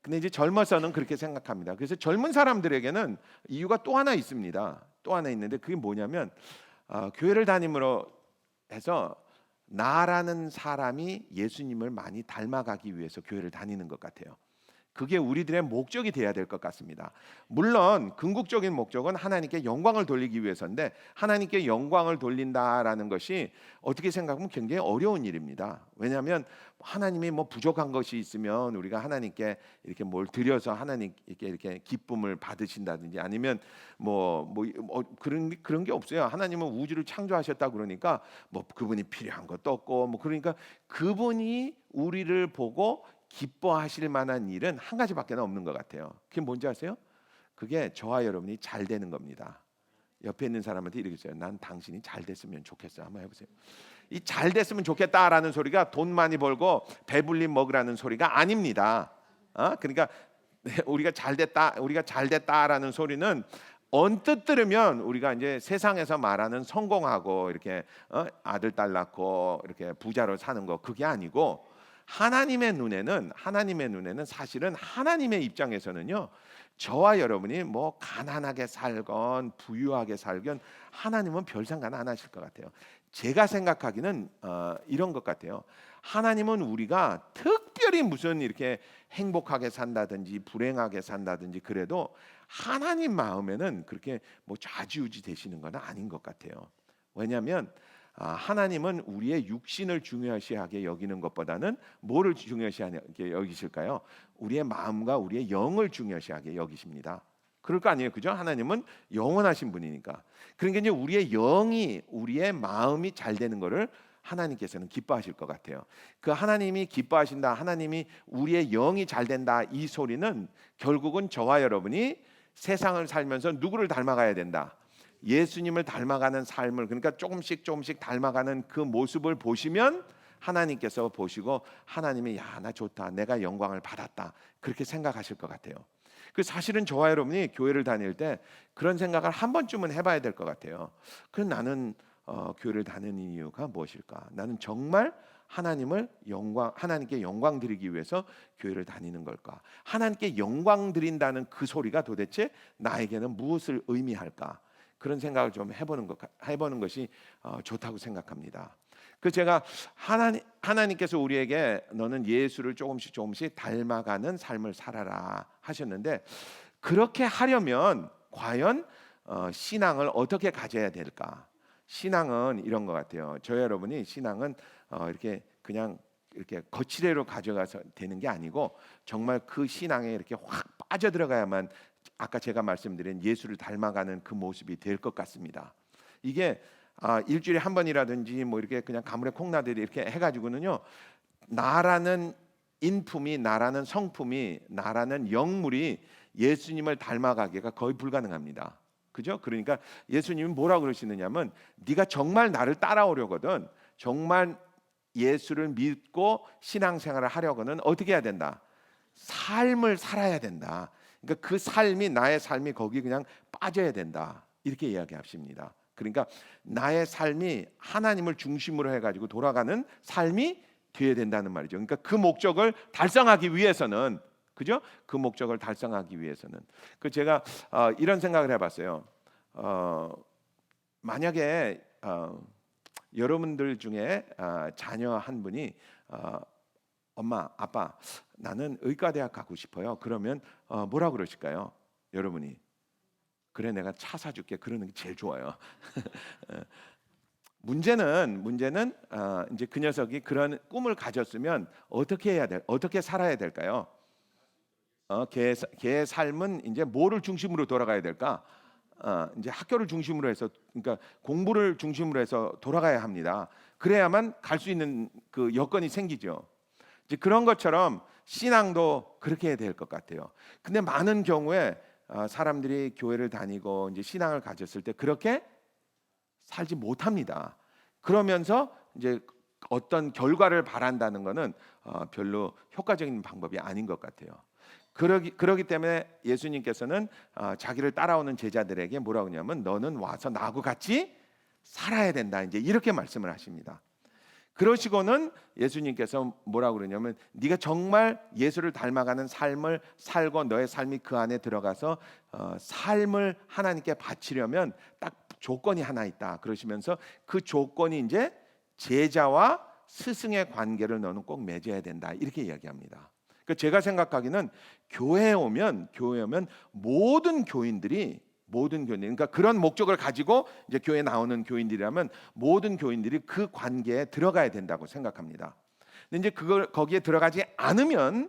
근데 이제 젊어서는 그렇게 생각합니다. 그래서 젊은 사람들에게는 이유가 또 하나 있습니다. 또 하나 있는데 그게 뭐냐면 교회를 다님으로 해서 나라는 사람이 예수님을 많이 닮아가기 위해서 교회를 다니는 것 같아요. 그게 우리들의 목적이 돼야 될 것 같습니다. 물론 궁극적인 목적은 하나님께 영광을 돌리기 위해서인데 하나님께 영광을 돌린다라는 것이 어떻게 생각하면 굉장히 어려운 일입니다. 왜냐하면 하나님이 뭐 부족한 것이 있으면 우리가 하나님께 이렇게 뭘 드려서 하나님께 이렇게 기쁨을 받으신다든지 아니면 그런 게 없어요. 하나님은 우주를 창조하셨다 그러니까 뭐 그분이 필요한 것도 없고 뭐 그러니까 그분이 우리를 보고 기뻐하실 만한 일은 한 가지밖에 없는 것 같아요. 그게 뭔지 아세요? 그게 저와 여러분이 잘 되는 겁니다. 옆에 있는 사람한테 이렇게 써요. 난 당신이 잘 됐으면 좋겠어. 한번 해보세요. 이 잘 됐으면 좋겠다라는 소리가 돈 많이 벌고 배불리 먹으라는 소리가 아닙니다. 그러니까 우리가 잘 됐다라는 소리는 언뜻 들으면 우리가 이제 세상에서 말하는 성공하고 이렇게 아들 딸 낳고 이렇게 부자로 사는 거 그게 아니고 하나님의 눈에는 사실은 하나님의 입장에서는요. 저와 여러분이 뭐 가난하게 살건 부유하게 살건 하나님은 별 상관 안 하실 것 같아요. 제가 생각하기는 이런 것 같아요. 하나님은 우리가 특별히 무슨 이렇게 행복하게 산다든지 불행하게 산다든지 그래도 하나님 마음에는 그렇게 뭐 좌지우지 되시는 건 아닌 것 같아요. 왜냐하면 하나님은 우리의 육신을 중요시하게 여기는 것보다는 뭐를 중요시하게 여기실까요? 우리의 마음과 우리의 영을 중요시하게 여기십니다. 그럴 거 아니에요, 그죠? 하나님은 영원하신 분이니까. 그러니까 이제 우리의 영이, 우리의 마음이 잘 되는 것을 하나님께서는 기뻐하실 것 같아요. 그 하나님이 기뻐하신다, 하나님이 우리의 영이 잘 된다 이 소리는 결국은 저와 여러분이 세상을 살면서 누구를 닮아가야 된다. 예수님을 닮아가는 삶을 그러니까 조금씩 닮아가는 그 모습을 보시면 하나님께서 보시고 하나님이 나 좋다 내가 영광을 받았다 그렇게 생각하실 것 같아요. 그 사실은 저와 여러분이 교회를 다닐 때 그런 생각을 한 번쯤은 해봐야 될 것 같아요. 그럼 나는 교회를 다니는 이유가 무엇일까? 나는 정말 하나님께 영광 드리기 위해서 교회를 다니는 걸까? 하나님께 영광 드린다는 그 소리가 도대체 나에게는 무엇을 의미할까? 그런 생각을 좀 해보는 것이 좋다고 생각합니다. 그 제가 하나님께서 우리에게 너는 예수를 조금씩 닮아가는 삶을 살아라 하셨는데 그렇게 하려면 과연 신앙을 어떻게 가져야 될까? 신앙은 이런 것 같아요. 저 여러분이 신앙은 이렇게 그냥 이렇게 거치대로 가져가서 되는 게 아니고 정말 그 신앙에 이렇게 확 빠져들어가야만 아까 제가 말씀드린 예수를 닮아가는 그 모습이 될 것 같습니다. 이게 일주일에 한 번이라든지 뭐 이렇게 그냥 가물에 콩나들이 이렇게 해가지고는요 나라는 인품이 나라는 성품이 나라는 영물이 예수님을 닮아가기가 거의 불가능합니다. 그죠? 그러니까 예수님은 뭐라고 그러시느냐면 네가 정말 나를 따라오려거든 정말 예수를 믿고 신앙생활을 하려고는 어떻게 해야 된다? 삶을 살아야 된다. 그러니까 그 삶이 나의 삶이 거기 그냥 빠져야 된다. 이렇게 이야기하십니다. 그러니까 나의 삶이 하나님을 중심으로 해가지고 돌아가는 삶이 되어야 된다는 말이죠. 그러니까 그 목적을 달성하기 위해서는 그죠? 그 목적을 달성하기 위해서는 제가 이런 생각을 해봤어요. 만약에 여러분들 중에 자녀 한 분이 엄마, 아빠, 나는 의과대학 가고 싶어요. 그러면 뭐라 그러실까요? 여러분이 그래 내가 차 사줄게. 그러는 게 제일 좋아요. 문제는 이제 그 녀석이 그런 꿈을 가졌으면 어떻게 살아야 될까요? 걔의 삶은 이제 뭐를 중심으로 돌아가야 될까? 이제 학교를 중심으로 해서, 그러니까 공부를 중심으로 해서 돌아가야 합니다. 그래야만 갈 수 있는 그 여건이 생기죠. 이제 그런 것처럼 신앙도 그렇게 해야 될 것 같아요. 근데 많은 경우에 사람들이 교회를 다니고 이제 신앙을 가졌을 때 그렇게 살지 못합니다. 그러면서 이제 어떤 결과를 바란다는 것은 별로 효과적인 방법이 아닌 것 같아요. 그러기 때문에 예수님께서는 자기를 따라오는 제자들에게 뭐라고 하냐면 너는 와서 나하고 같이 살아야 된다. 이제 이렇게 말씀을 하십니다. 그러시고는 예수님께서 뭐라고 그러냐면 네가 정말 예수를 닮아가는 삶을 살고 너의 삶이 그 안에 들어가서 삶을 하나님께 바치려면 딱 조건이 하나 있다. 그러시면서 그 조건이 이제 제자와 스승의 관계를 너는 꼭 맺어야 된다. 이렇게 이야기합니다. 그러니까 제가 생각하기는 교회에 오면 모든 교인들이 그러니까 그런 목적을 가지고 이제 교회에 나오는 교인들이라면 모든 교인들이 그 관계에 들어가야 된다고 생각합니다. 근데 이제 거기에 들어가지 않으면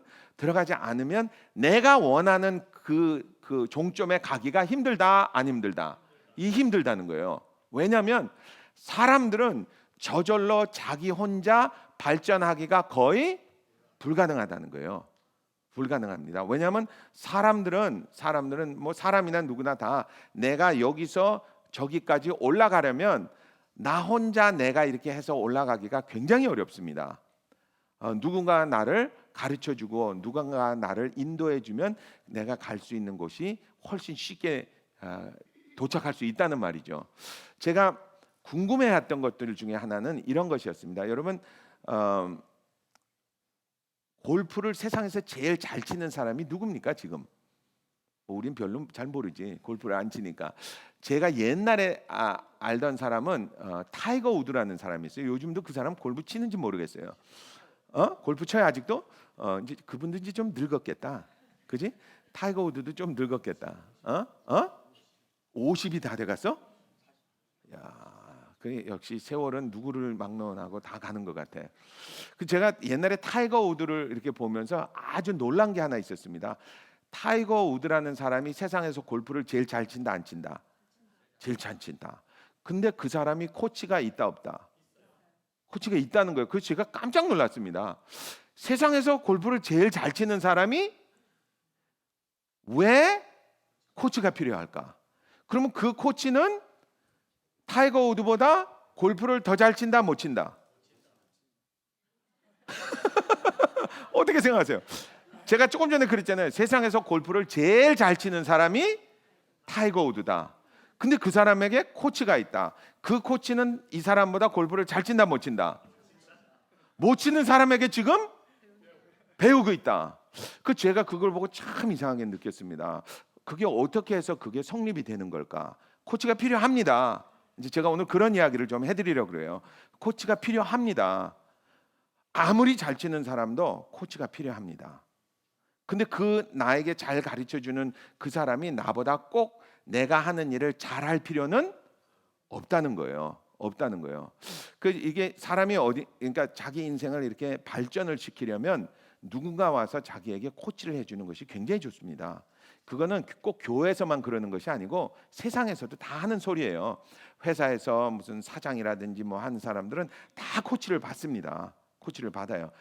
내가 원하는 그 종점에 가기가 힘들다, 안 힘들다? 이 힘들다는 거예요. 왜냐하면 사람들은 저절로 자기 혼자 발전하기가 거의 불가능하다는 거예요. 불가능합니다. 왜냐하면 사람들은 뭐 사람이나 누구나 다 내가 여기서 저기까지 올라가려면 나 혼자 내가 이렇게 해서 올라가기가 굉장히 어렵습니다. 누군가 나를 가르쳐주고 누군가 나를 인도해주면 내가 갈 수 있는 곳이 훨씬 쉽게 도착할 수 있다는 말이죠. 제가 궁금해했던 것들 중에 하나는 이런 것이었습니다. 여러분 골프를 세상에서 제일 잘 치는 사람이 누굽니까 지금? 우린 별로 잘 모르지. 골프를 안 치니까. 제가 옛날에 알던 사람은 타이거 우드라는 사람이 있어요. 요즘도 그 사람 골프 치는지 모르겠어요. 골프 쳐요 아직도? 이제 그분도 이제 좀 늙었겠다. 그지? 타이거 우드도 좀 늙었겠다. 50이 다 돼갔어? 야. 그 역시 세월은 누구를 막론하고 다 가는 것 같아. 그 제가 옛날에 타이거 우드를 이렇게 보면서 아주 놀란 게 하나 있었습니다. 타이거 우드라는 사람이 세상에서 골프를 제일 잘 친다, 안 친다? 제일 잘 친다. 근데 그 사람이 코치가 있다, 없다? 코치가 있다는 거예요. 그래서 제가 깜짝 놀랐습니다. 세상에서 골프를 제일 잘 치는 사람이 왜 코치가 필요할까? 그러면 그 코치는 타이거 우드보다 골프를 더 잘 친다, 못 친다? 어떻게 생각하세요? 제가 조금 전에 그랬잖아요. 세상에서 골프를 제일 잘 치는 사람이 타이거 우드다. 근데 그 사람에게 코치가 있다. 그 코치는 이 사람보다 골프를 잘 친다, 못 친다? 못 치는 사람에게 지금 배우고 있다. 제가 그걸 보고 참 이상하게 느꼈습니다. 그게 어떻게 해서 그게 성립이 되는 걸까? 코치가 필요합니다. 이제 제가 오늘 그런 이야기를 좀 해드리려고 그래요. 코치가 필요합니다. 아무리 잘 치는 사람도 코치가 필요합니다. 근데 나에게 잘 가르쳐주는 그 사람이 나보다 꼭 내가 하는 일을 잘할 필요는 없다는 거예요. 이게 사람이 그러니까 자기 인생을 이렇게 발전을 시키려면 누군가 와서 자기에게 코치를 해주는 것이 굉장히 좋습니다. 그거는 꼭 교회에서만 그러는 것이 아니고 세상에서도 다 하는 소리예요. 회사에서 무슨 사장이라든지 뭐 하는 사람들은 다 코치를 받습니다. 코치를 받아요.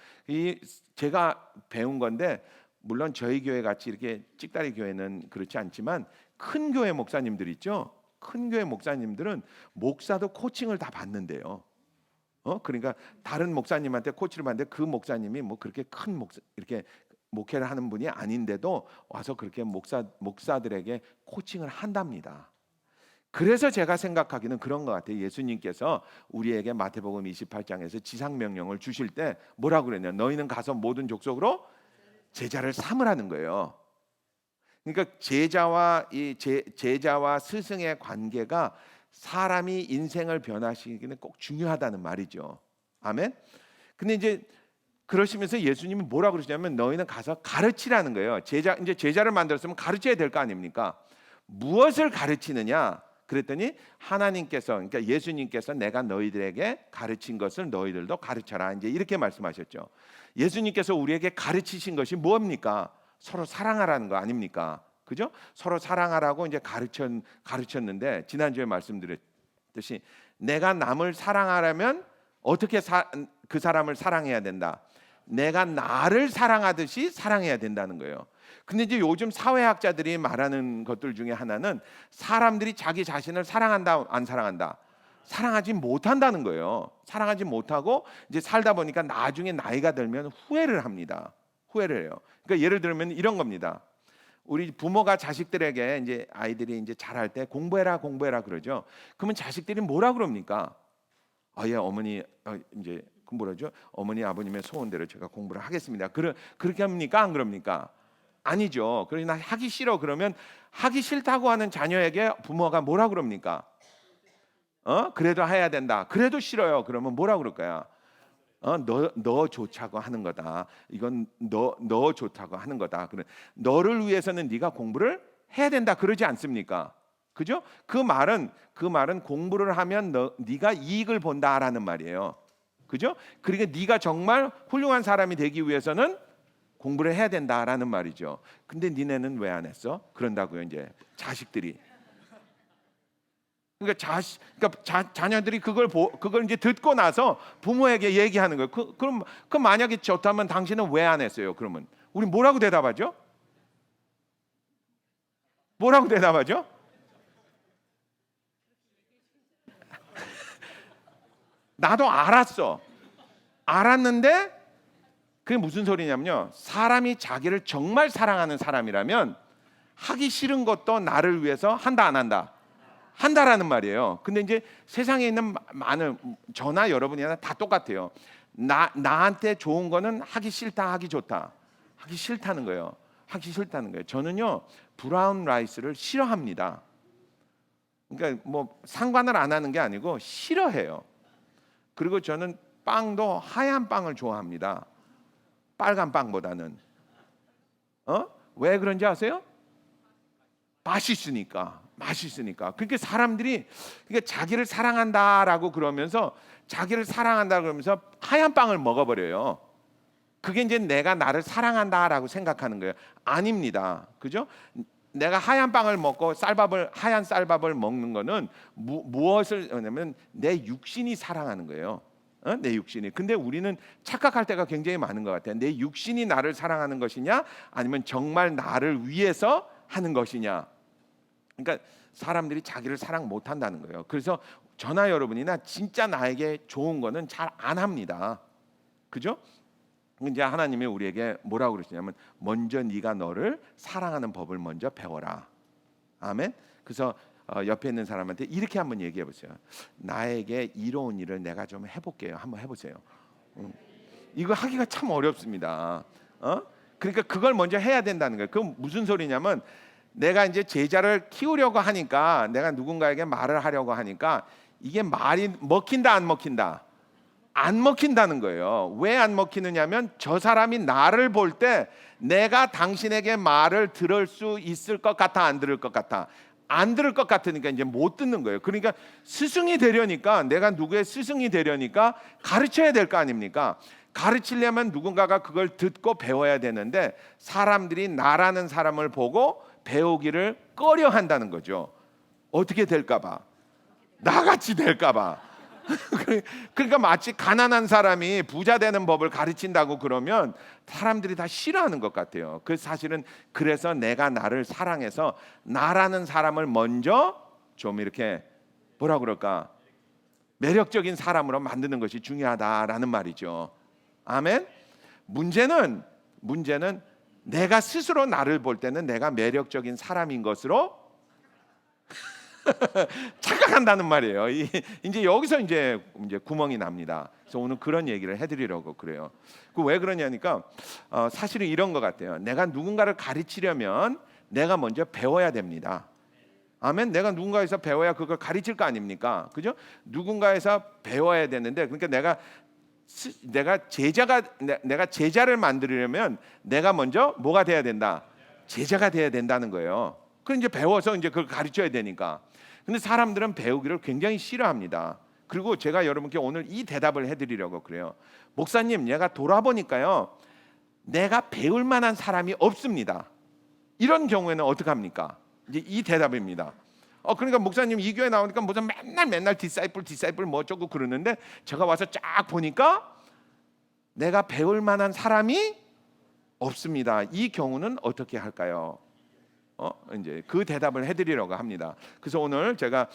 제가 배운 건데 물론 저희 교회 같이 이렇게 찍다리 교회는 그렇지 않지만 큰 교회 목사님들 있죠. 큰 교회 목사님들은 목사도 코칭을 다 받는데요. 그러니까 다른 목사님한테 코치를 받는데 그 목사님이 뭐 그렇게 큰 이렇게 목회를 하는 분이 아닌데도 와서 그렇게 목사들에게 코칭을 한답니다. 그래서 제가 생각하기는 그런 것 같아요. 예수님께서 우리에게 마태복음 28장에서 지상명령을 주실 때 뭐라고 그랬냐? 너희는 가서 모든 족속으로 제자를 삼으라는 거예요. 그러니까 제자와 스승의 관계가 사람이 인생을 변화시키기는 꼭 중요하다는 말이죠. 아멘. 근데 이제 그러시면서 예수님이 뭐라 그러시냐면 너희는 가서 가르치라는 거예요. 이제 제자를 만들었으면 가르쳐야 될 거 아닙니까? 무엇을 가르치느냐? 그랬더니 하나님께서, 그러니까 예수님께서 내가 너희들에게 가르친 것을 너희들도 가르쳐라. 이제 이렇게 말씀하셨죠. 예수님께서 우리에게 가르치신 것이 뭡니까? 서로 사랑하라는 거 아닙니까? 그죠? 서로 사랑하라고 이제 가르쳤는데, 지난주에 말씀드렸듯이 내가 남을 사랑하려면 어떻게 그 사람을 사랑해야 된다. 내가 나를 사랑하듯이 사랑해야 된다는 거예요. 근데 이제 요즘 사회학자들이 말하는 것들 중에 하나는 사람들이 자기 자신을 사랑한다, 안 사랑한다? 사랑하지 못한다는 거예요. 사랑하지 못하고 이제 살다 보니까 나중에 나이가 들면 후회를 합니다. 후회를 해요. 그러니까 예를 들면 이런 겁니다. 우리 부모가 자식들에게 이제 아이들이 이제 잘할 때 공부해라 그러죠. 그러면 자식들이 뭐라 그럽니까? 예, 어머니 이제 뭐라죠? 어머니 아버님의 소원대로 제가 공부를 하겠습니다. 그렇게 합니까? 안 그럽니까? 아니죠. 그러나 하기 싫어 그러면 하기 싫다고 하는 자녀에게 부모가 뭐라 그럽니까? 그래도 해야 된다. 그래도 싫어요. 그러면 뭐라 그럴까요? 너 좋자고 하는 거다. 이건 너 좋다고 하는 거다. 그래 너를 위해서는 네가 공부를 해야 된다. 그러지 않습니까? 그죠? 그 말은 공부를 하면 네가 이익을 본다라는 말이에요. 그죠? 그러니까 네가 정말 훌륭한 사람이 되기 위해서는 공부를 해야 된다라는 말이죠. 근데 니네는 왜 안 했어? 그런다고요, 이제 자식들이. 그러니까 자녀들이 그걸 이제 듣고 나서 부모에게 얘기하는 거예요. 그럼 만약에 좋다면 당신은 왜 안 했어요? 그러면 우리 뭐라고 대답하죠? 뭐라고 대답하죠? 나도 알았는데 그게 무슨 소리냐면요. 사람이 자기를 정말 사랑하는 사람이라면 하기 싫은 것도 나를 위해서 한다 안 한다? 한다라는 말이에요. 근데 이제 세상에 있는 많은 저나 여러분이나 다 똑같아요. 나한테 좋은 거는 하기 싫다, 하기 좋다. 하기 싫다는 거예요. 하기 싫다는 거예요. 저는요 브라운 라이스를 싫어합니다. 그러니까 뭐 상관을 안 하는 게 아니고 싫어해요. 그리고 저는 빵도 하얀 빵을 좋아합니다. 빨간 빵보다는. 왜 그런지 아세요? 맛있으니까. 그러니까 사람들이 자기를 사랑한다라고 그러면서 하얀 빵을 먹어버려요. 그게 이제 내가 나를 사랑한다라고 생각하는 거예요. 아닙니다. 그죠? 내가 하얀 빵을 먹고 하얀 쌀밥을 먹는 거는 무엇을 하냐면 내 육신이 사랑하는 거예요. 내 육신이. 근데 우리는 착각할 때가 굉장히 많은 것 같아요. 내 육신이 나를 사랑하는 것이냐, 아니면 정말 나를 위해서 하는 것이냐. 그러니까 사람들이 자기를 사랑 못한다는 거예요. 그래서 저나 여러분이나 진짜 나에게 좋은 거는 잘 안 합니다. 그죠? 이제 하나님이 우리에게 뭐라고 그러시냐면 먼저 네가 너를 사랑하는 법을 먼저 배워라. 아멘. 그래서 옆에 있는 사람한테 이렇게 한번 얘기해 보세요. 나에게 이로운 일을 내가 좀 해볼게요. 한번 해보세요. 이거 하기가 참 어렵습니다. 그러니까 그걸 먼저 해야 된다는 거예요. 그건 무슨 소리냐면 내가 이제 제자를 키우려고 하니까, 내가 누군가에게 말을 하려고 하니까 이게 말이 먹힌다 안 먹힌다? 안 먹힌다는 거예요. 왜 안 먹히느냐면 저 사람이 나를 볼 때 내가 당신에게 말을 들을 수 있을 것 같아, 안 들을 것 같아? 안 들을 것 같으니까 이제 못 듣는 거예요. 그러니까 스승이 되려니까, 내가 누구의 스승이 되려니까 가르쳐야 될 거 아닙니까? 가르치려면 누군가가 그걸 듣고 배워야 되는데 사람들이 나라는 사람을 보고 배우기를 꺼려 한다는 거죠. 어떻게 될까 봐. 나같이 될까 봐. 그러니까 마치 가난한 사람이 부자 되는 법을 가르친다고 그러면 사람들이 다 싫어하는 것 같아요. 그래서 내가 나를 사랑해서 나라는 사람을 먼저 좀 이렇게 뭐라 그럴까, 매력적인 사람으로 만드는 것이 중요하다라는 말이죠. 아멘. 문제는 내가 스스로 나를 볼 때는 내가 매력적인 사람인 것으로 착각한다는 말이에요. 이제 여기서 이제 구멍이 납니다. 그래서 오늘 그런 얘기를 해드리려고 그래요. 왜 그러냐니까 사실은 이런 것 같아요. 내가 누군가를 가르치려면 내가 먼저 배워야 됩니다. 아멘. 내가 누군가에서 배워야 그걸 가르칠 거 아닙니까? 그죠? 누군가에서 배워야 되는데, 그러니까 내가 내가 제자를 만들려면 내가 먼저 뭐가 돼야 된다? 제자가 돼야 된다는 거예요. 그럼 이제 배워서 이제 그걸 가르쳐야 되니까. 근데 사람들은 배우기를 굉장히 싫어합니다. 그리고 제가 여러분께 오늘 이 대답을 해드리려고 그래요. 목사님, 내가 돌아보니까요, 내가 배울 만한 사람이 없습니다. 이런 경우에는 어떻게 합니까? 이제 이 대답입니다. 그러니까 목사님 이 교회 나오니까 무슨 맨날 디사이플 뭐 어쩌고 그러는데 제가 와서 쫙 보니까 내가 배울 만한 사람이 없습니다. 이 경우는 어떻게 할까요? 이제 그 대답을 해드리려고 합니다. 그래서 오늘 제가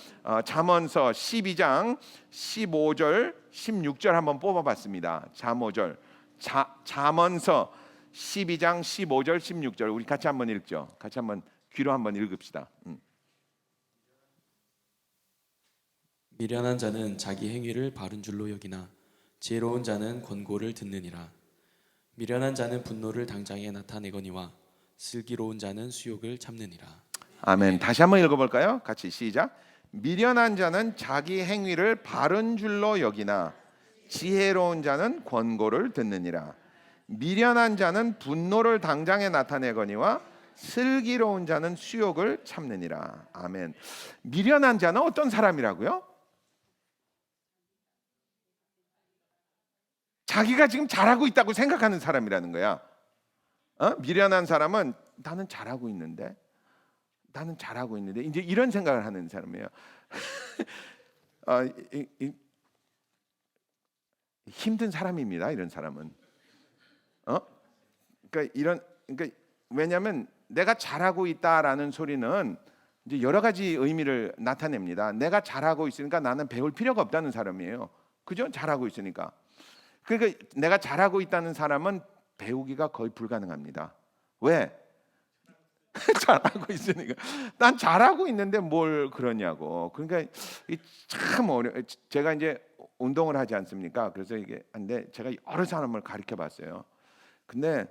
잠언서 12장 15절 16절 한번 뽑아봤습니다. 잠언서 12장 15절 16절 우리 같이 한번 읽죠. 같이 한번 귀로 한번 읽읍시다. 미련한 자는 자기 행위를 바른 줄로 여기나 지혜로운 자는 권고를 듣느니라. 미련한 자는 분노를 당장에 나타내거니와 슬기로운 자는 수욕을 참느니라. 아멘. 다시 한번 읽어볼까요? 같이 시작. 미련한 자는 자기 행위를 바른 줄로 여기나 지혜로운 자는 권고를 듣느니라. 미련한 자는 분노를 당장에 나타내거니와 슬기로운 자는 수욕을 참느니라. 아멘. 미련한 자는 어떤 사람이라고요? 자기가 지금 잘하고 있다고 생각하는 사람이라는 거야. 미련한 사람은 나는 잘하고 있는데 이제 이런 생각을 하는 사람이에요. 힘든 사람입니다. 이런 사람은. 그러니까 왜냐하면 내가 잘하고 있다라는 소리는 이제 여러 가지 의미를 나타냅니다. 내가 잘하고 있으니까 나는 배울 필요가 없다는 사람이에요. 그죠? 잘하고 있으니까. 그러니까 내가 잘하고 있다는 사람은 배우기가 거의 불가능합니다. 왜? 잘하고 있으니까. 난 잘하고 있는데 뭘 그러냐고. 그러니까 참 어려워. 제가 이제 운동을 하지 않습니까? 그래서 이게 근데 제가 여러 사람을 가르쳐 봤어요. 근데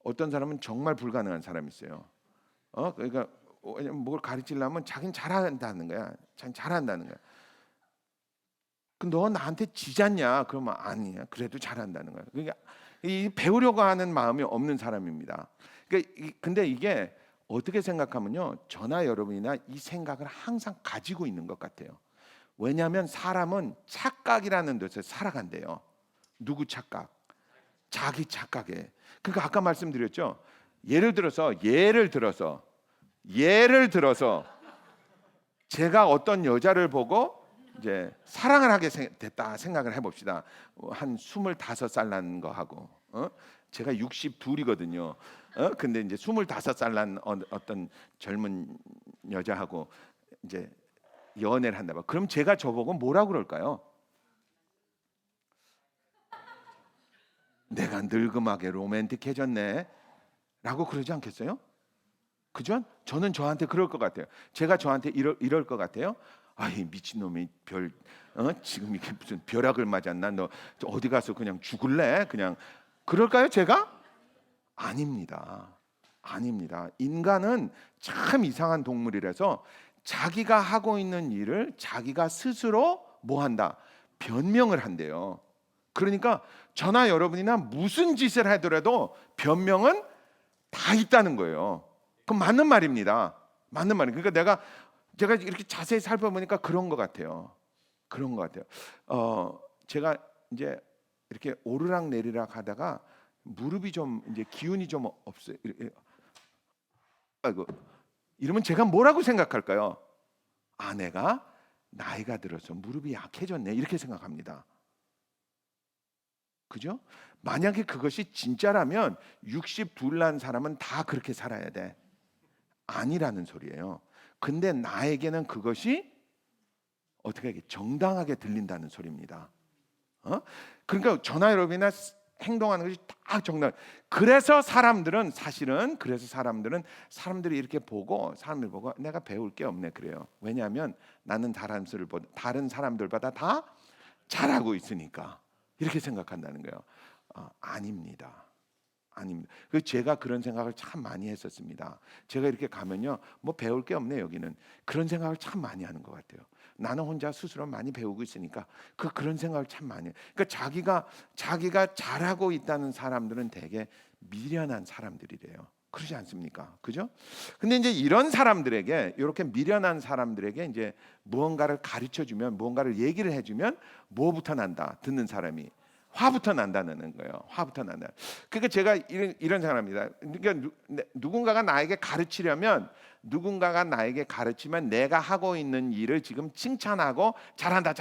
어떤 사람은 정말 불가능한 사람이 있어요. 그러니까 뭘 가르치려면 자기는 잘한다는 거야. 자기는 잘한다는 거야. 너 나한테 지잖냐? 그러면 아니야. 그래도 잘한다는 거야. 그러니까 이 배우려고 하는 마음이 없는 사람입니다. 그러니까 근데 이게 어떻게 생각하면요, 저나 여러분이나 이 생각을 항상 가지고 있는 것 같아요. 왜냐하면 사람은 착각이라는 데서 살아간대요. 누구 착각? 자기 착각에. 그러니까 아까 말씀드렸죠. 예를 들어서 제가 어떤 여자를 보고 이제 사랑을 하게 됐다 생각을 해봅시다. 한 25살 난 거 하고 제가 62이거든요. 근데 이제 25살 난 어떤 젊은 여자하고 이제 연애를 한다 봐. 그럼 제가 저보고 뭐라고 그럴까요? 내가 늙음하게 로맨틱해졌네 라고 그러지 않겠어요? 그죠? 저는 저한테 그럴 것 같아요. 제가 저한테 이럴 것 같아요. 아이 미친놈이 지금 이게 무슨 벼락을 맞았나? 너 어디 가서 그냥 죽을래? 그냥 그럴까요? 제가? 아닙니다. 인간은 참 이상한 동물이라서 자기가 하고 있는 일을 자기가 스스로 뭐 한다? 변명을 한대요. 그러니까 저나 여러분이나 무슨 짓을 하더라도 변명은 다 있다는 거예요. 그건 맞는 말입니다. 맞는 말이에요. 그러니까 제가 이렇게 자세히 살펴보니까 그런 것 같아요. 제가 이제 이렇게 오르락 내리락 하다가 무릎이 좀 이제 기운이 좀 없어요. 아이고, 이러면 제가 뭐라고 생각할까요? 내가 나이가 들어서 무릎이 약해졌네 이렇게 생각합니다. 그죠? 만약에 그것이 진짜라면 62 난 사람은 다 그렇게 살아야 돼. 아니라는 소리예요. 근데 나에게는 그것이 어떻게 정당하게 들린다는 소리입니다. 그러니까 저나 여러분이나 행동하는 것이 다 정당. 그래서 사람들이 이렇게 보고 내가 배울 게 없네 그래요. 왜냐하면 나는 다른 사람들보다 다 잘하고 있으니까 이렇게 생각한다는 거예요. 아닙니다. 그 제가 그런 생각을 참 많이 했었습니다. 제가 이렇게 가면요, 뭐 배울 게 없네 여기는 그런 생각을 참 많이 하는 것 같아요. 나는 혼자 스스로 많이 배우고 있으니까 그런 생각을 참 많이 해요. 그러니까 자기가 잘하고 있다는 사람들은 되게 미련한 사람들이래요. 그러지 않습니까? 그죠? 근데 이제 이런 사람들에게, 이렇게 미련한 사람들에게 이제 무언가를 가르쳐 주면, 무언가를 얘기를 해주면 뭐부터 난다? 듣는 사람이 화부터 난다는 거예요. 화부터 난다. 그러니까 제가 이런 생각합니다. 그러니까 누군가가 나에게 가르치면 내가 하고 있는 일을 지금 칭찬하고 잘한다,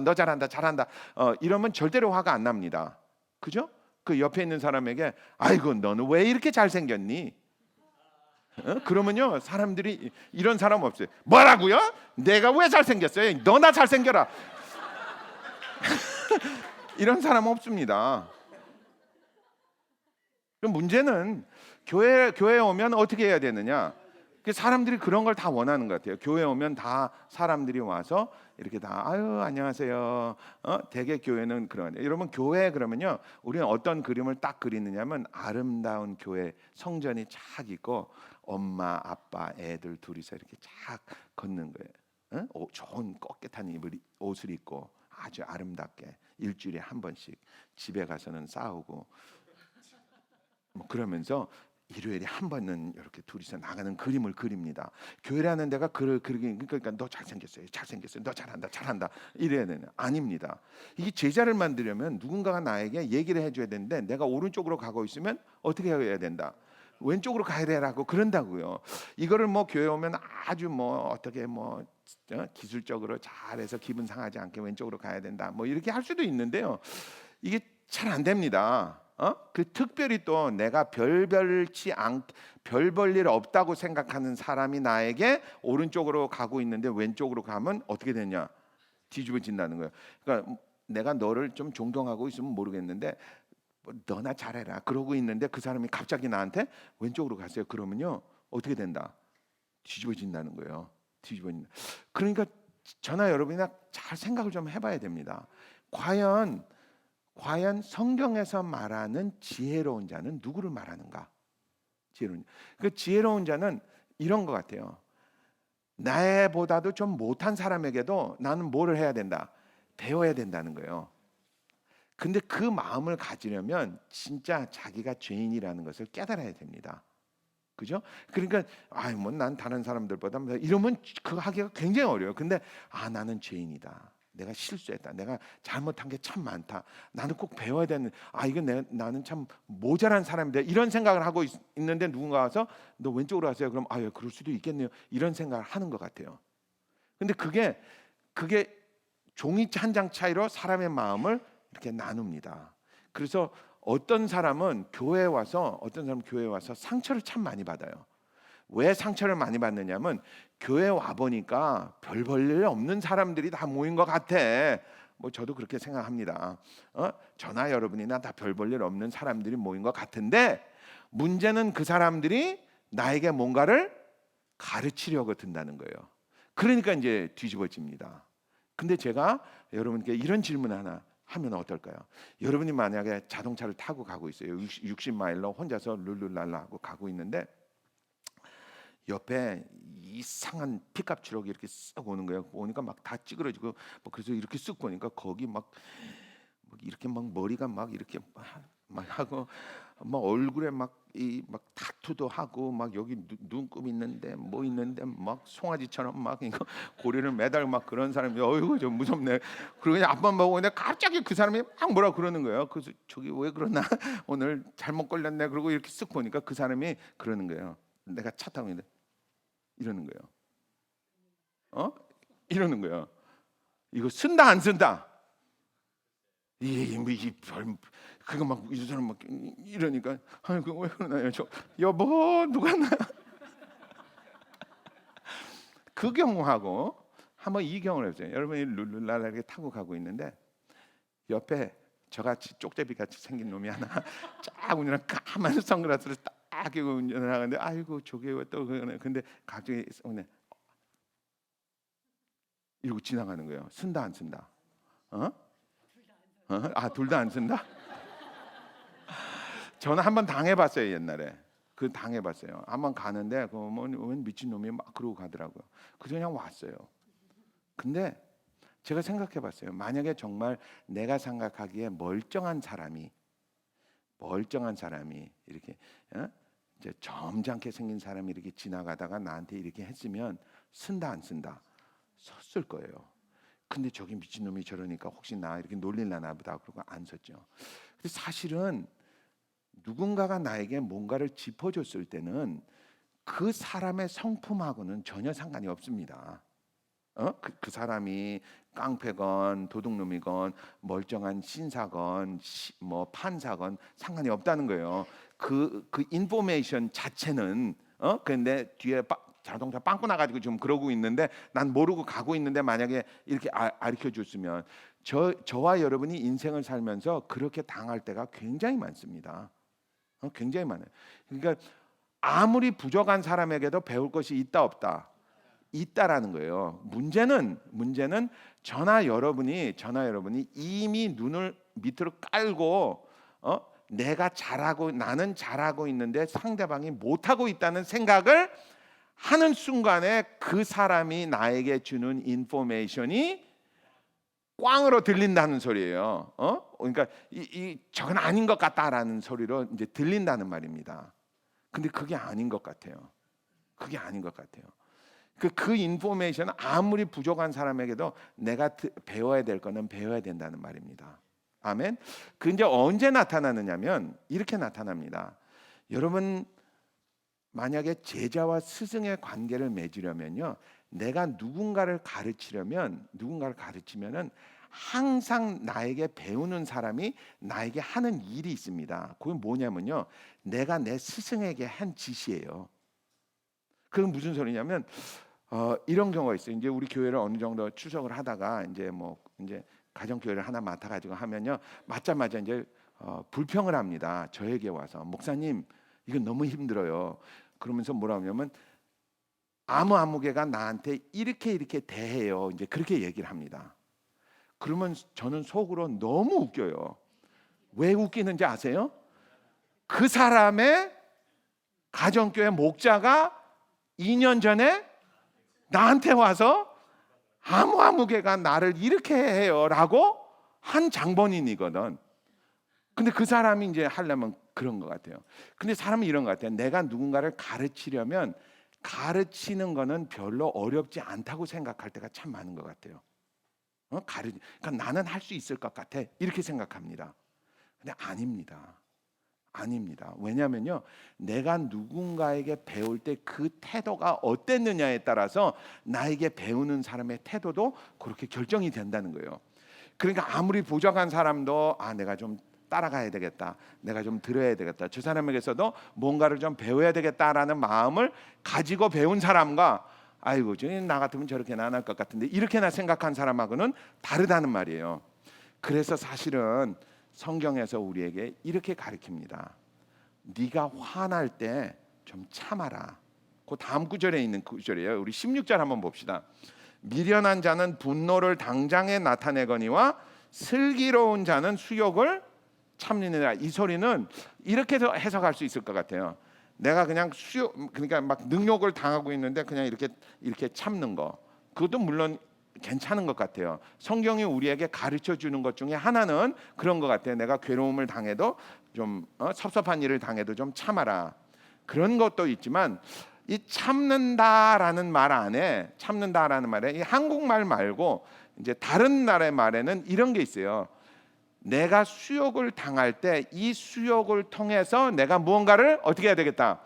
너 잘한다. 이러면 절대로 화가 안 납니다. 그죠? 그 옆에 있는 사람에게 아이고 너는 왜 이렇게 잘생겼니? 그러면요 사람들이 이런 사람 없어요. 뭐라고요? 내가 왜 잘생겼어요? 너나 잘생겨라. 이런 사람 없습니다. 그럼 문제는 교회에 오면 어떻게 해야 되느냐? 사람들이 그런 걸 다 원하는 것 같아요. 교회 오면 다 사람들이 와서 이렇게 다 아유 안녕하세요. 대개 교회는 그런. 여러분 교회 그러면요, 우리는 어떤 그림을 딱 그리느냐면 아름다운 교회 성전이 쫙 있고 엄마 아빠 애들 둘이서 이렇게 쫙 걷는 거예요. 좋은 꺾깃한 옷을 입고 아주 아름답게 일주일에 한 번씩 집에 가서는 싸우고 뭐 그러면서 일요일에 한 번은 이렇게 둘이서 나가는 그림을 그립니다. 교회라는 데가 그러니까 너 잘생겼어요. 너 잘한다 이래야 되는 아닙니다. 이게 제자를 만들려면 누군가가 나에게 얘기를 해줘야 되는데 내가 오른쪽으로 가고 있으면 어떻게 해야 된다? 왼쪽으로 가야 되라고 그런다고요. 이거를 뭐 교회 오면 아주 뭐 어떻게 뭐 기술적으로 잘해서 기분 상하지 않게 왼쪽으로 가야 된다 뭐 이렇게 할 수도 있는데요. 이게 잘 안 됩니다. 특별히 또 내가 별 볼 일 없다고 생각하는 사람이 나에게 오른쪽으로 가고 있는데 왼쪽으로 가면 어떻게 되냐? 뒤집어진다는 거예요. 그러니까 내가 너를 좀 존경하고 있으면 모르겠는데 너나 잘해라 그러고 있는데 그 사람이 갑자기 나한테 왼쪽으로 가세요. 그러면요 어떻게 된다? 뒤집어진다는 거예요. 뒤집어진다. 그러니까 저나 여러분이나 잘 생각을 좀 해봐야 됩니다. 과연 성경에서 말하는 지혜로운 자는 누구를 말하는가? 지혜로운 자는 이런 것 같아요. 나보다도 좀 못한 사람에게도 나는 뭐를 해야 된다? 배워야 된다는 거예요. 근데 그 마음을 가지려면 진짜 자기가 죄인이라는 것을 깨달아야 됩니다. 그죠? 그러니까 뭐 난 다른 사람들보다 이러면 그거 하기가 굉장히 어려워요. 근데 나는 죄인이다. 내가 실수했다. 내가 잘못한 게 참 많다. 나는 꼭 배워야 되는. 나는 참 모자란 사람이다. 이런 생각을 하고 있는데 누군가 와서 너 왼쪽으로 가세요. 그럼 그럴 수도 있겠네요. 이런 생각을 하는 것 같아요. 근데 그게 종이 한 장 차이로 사람의 마음을 이렇게 나눕니다. 그래서 어떤 사람은 교회에 와서 상처를 참 많이 받아요. 왜 상처를 많이 받느냐면 교회 와 보니까 별 볼 일 없는 사람들이 다 모인 것 같아. 뭐 저도 그렇게 생각합니다. 저나 여러분이나 다 별 볼 일 없는 사람들이 모인 것 같은데 문제는 그 사람들이 나에게 뭔가를 가르치려고 든다는 거예요. 그러니까 이제 뒤집어집니다. 근데 제가 여러분께 이런 질문 하나 하면 어떨까요? 여러분이 만약에 자동차를 타고 가고 있어요. 60마일로 혼자서 룰루랄라 하고 가고 있는데 옆에 이상한 픽업 트럭이 이렇게 쓱 오는 거예요. 오니까 막 다 찌그러지고 그래서 이렇게 쓱 보니까 거기 막 이렇게 막 머리가 막 이렇게 막 하고 막 얼굴에 막 타투도 하고 막 여기 눈곱 있는데 뭐 있는데 막 송아지처럼 막 이거 고리를 매달고 막 그런 사람이 어이구 좀 무섭네. 그러고 그냥 앞만 보고 근데 갑자기 그 사람이 막 뭐라 그러는 거예요. 그래서 저기 왜 그러나 오늘 잘못 걸렸네. 그러고 이렇게 쓱 보니까 그 사람이 그러는 거예요. 내가 차 타고 있는데 이러는 거예요. 이러는 거예요. 이거 쓴다 안 쓴다? 그거 막 이 사람 막 이러니까 아이고 왜 그러나요? 여보 누가 나? 그 경우하고 한번 이 경우를 해보세요. 여러분이 룰루랄라 이렇게 타고 가고 있는데 옆에 저같이 쪽제비 같이 생긴 놈이 하나 쫙 운전을 까만 선글라스를 딱 끼고 운전을 하는데 아이고 저게 왜 또 그러네. 근데 갑자기 오네 이러고 지나가는 거예요. 쓴다 안 쓴다? 둘 다 안 쓴다? 저는 한번 당해봤어요. 옛날에 당해봤어요. 한번 가는데 웬 미친 놈이 막 그러고 가더라고요. 그래서 그냥 왔어요. 근데 제가 생각해 봤어요. 만약에 정말 내가 생각하기에 멀쩡한 사람이 이렇게 이제 점잖게 생긴 사람이 이렇게 지나가다가 나한테 이렇게 했으면 쓴다 안 쓴다? 썼을 거예요. 근데 저기 미친놈이 저러니까 혹시 나 이렇게 놀릴라나 보다 그러고 안 썼죠. 근데 사실은 누군가가 나에게 뭔가를 짚어줬을 때는 그 사람의 성품하고는 전혀 상관이 없습니다. 그 사람이 깡패건 도둑놈이건 멀쩡한 신사건 뭐 판사건 상관이 없다는 거예요. 그 인포메이션 자체는 근데 뒤에 자동차 빵꾸 나가지고 지금 그러고 있는데 난 모르고 가고 있는데 만약에 이렇게 가르쳐 줬으면 저와 여러분이 인생을 살면서 그렇게 당할 때가 굉장히 많습니다. 굉장히 많아요. 그러니까 아무리 부족한 사람에게도 배울 것이 있다 없다? 있다라는 거예요. 문제는 저나 여러분이 이미 눈을 밑으로 깔고 나는 잘하고 있는데 상대방이 못하고 있다는 생각을 하는 순간에 그 사람이 나에게 주는 인포메이션이 꽝으로 들린다는 소리예요. 그러니까 저건 아닌 것 같다라는 소리로 이제 들린다는 말입니다. 근데 그게 아닌 것 같아요. 그게 아닌 것 같아요. 그 인포메이션은 아무리 부족한 사람에게도 내가 배워야 될 거는 배워야 된다는 말입니다. 아멘. 그 이제 언제 나타나느냐면 이렇게 나타납니다. 여러분 만약에 제자와 스승의 관계를 맺으려면요, 내가 누군가를 가르치면은 항상 나에게 배우는 사람이 나에게 하는 일이 있습니다. 그건 뭐냐면요, 내가 내 스승에게 한 짓이에요. 그건 무슨 소리냐면 이런 경우가 있어요. 이제 우리 교회를 어느 정도 추석을 하다가 이제 가정 교회를 하나 맡아가지고 하면요, 맡자마자 이제 불평을 합니다. 저에게 와서 목사님 이건 너무 힘들어요. 그러면서 뭐라 하냐면 아무개가 나한테 이렇게 대해요. 이제 그렇게 얘기를 합니다. 그러면 저는 속으로 너무 웃겨요. 왜 웃기는지 아세요? 그 사람의 가정교회 목자가 2년 전에 나한테 와서 아무개가 나를 이렇게 해요라고 한 장본인이거든. 근데 그 사람이 이제 하려면 그런 것 같아요. 근데 사람은 이런 것 같아요. 내가 누군가를 가르치려면 가르치는 거는 별로 어렵지 않다고 생각할 때가 참 많은 것 같아요. 그러니까 나는 할 수 있을 것 같아 이렇게 생각합니다. 근데 아닙니다. 왜냐하면요, 내가 누군가에게 배울 때 그 태도가 어땠느냐에 따라서 나에게 배우는 사람의 태도도 그렇게 결정이 된다는 거예요. 그러니까 아무리 부족한 사람도 내가 좀 따라가야 되겠다, 내가 좀 들어야 되겠다, 저 사람에게서도 뭔가를 좀 배워야 되겠다라는 마음을 가지고 배운 사람과 아이고 나 같으면 저렇게는 안 할 것 같은데 이렇게나 생각한 사람하고는 다르다는 말이에요. 그래서 사실은 성경에서 우리에게 이렇게 가르칩니다. 네가 화날 때 좀 참아라. 그 다음 구절에 있는 구절이에요. 우리 16절 한번 봅시다. 미련한 자는 분노를 당장에 나타내거니와 슬기로운 자는 수욕을 참느니라. 이 소리는 이렇게 해석할 수 있을 것 같아요. 내가 그냥 그러니까 막 능욕을 당하고 있는데 그냥 이렇게 참는 거, 그것도 물론 괜찮은 것 같아요. 성경이 우리에게 가르쳐 주는 것 중에 하나는 그런 것 같아요. 내가 괴로움을 당해도 좀 섭섭한 일을 당해도 좀 참아라. 그런 것도 있지만 이 참는다라는 말 안에 이 한국말 말고 이제 다른 나라의 말에는 이런 게 있어요. 내가 수욕을 당할 때 이 수욕을 통해서 내가 무언가를 어떻게 해야 되겠다?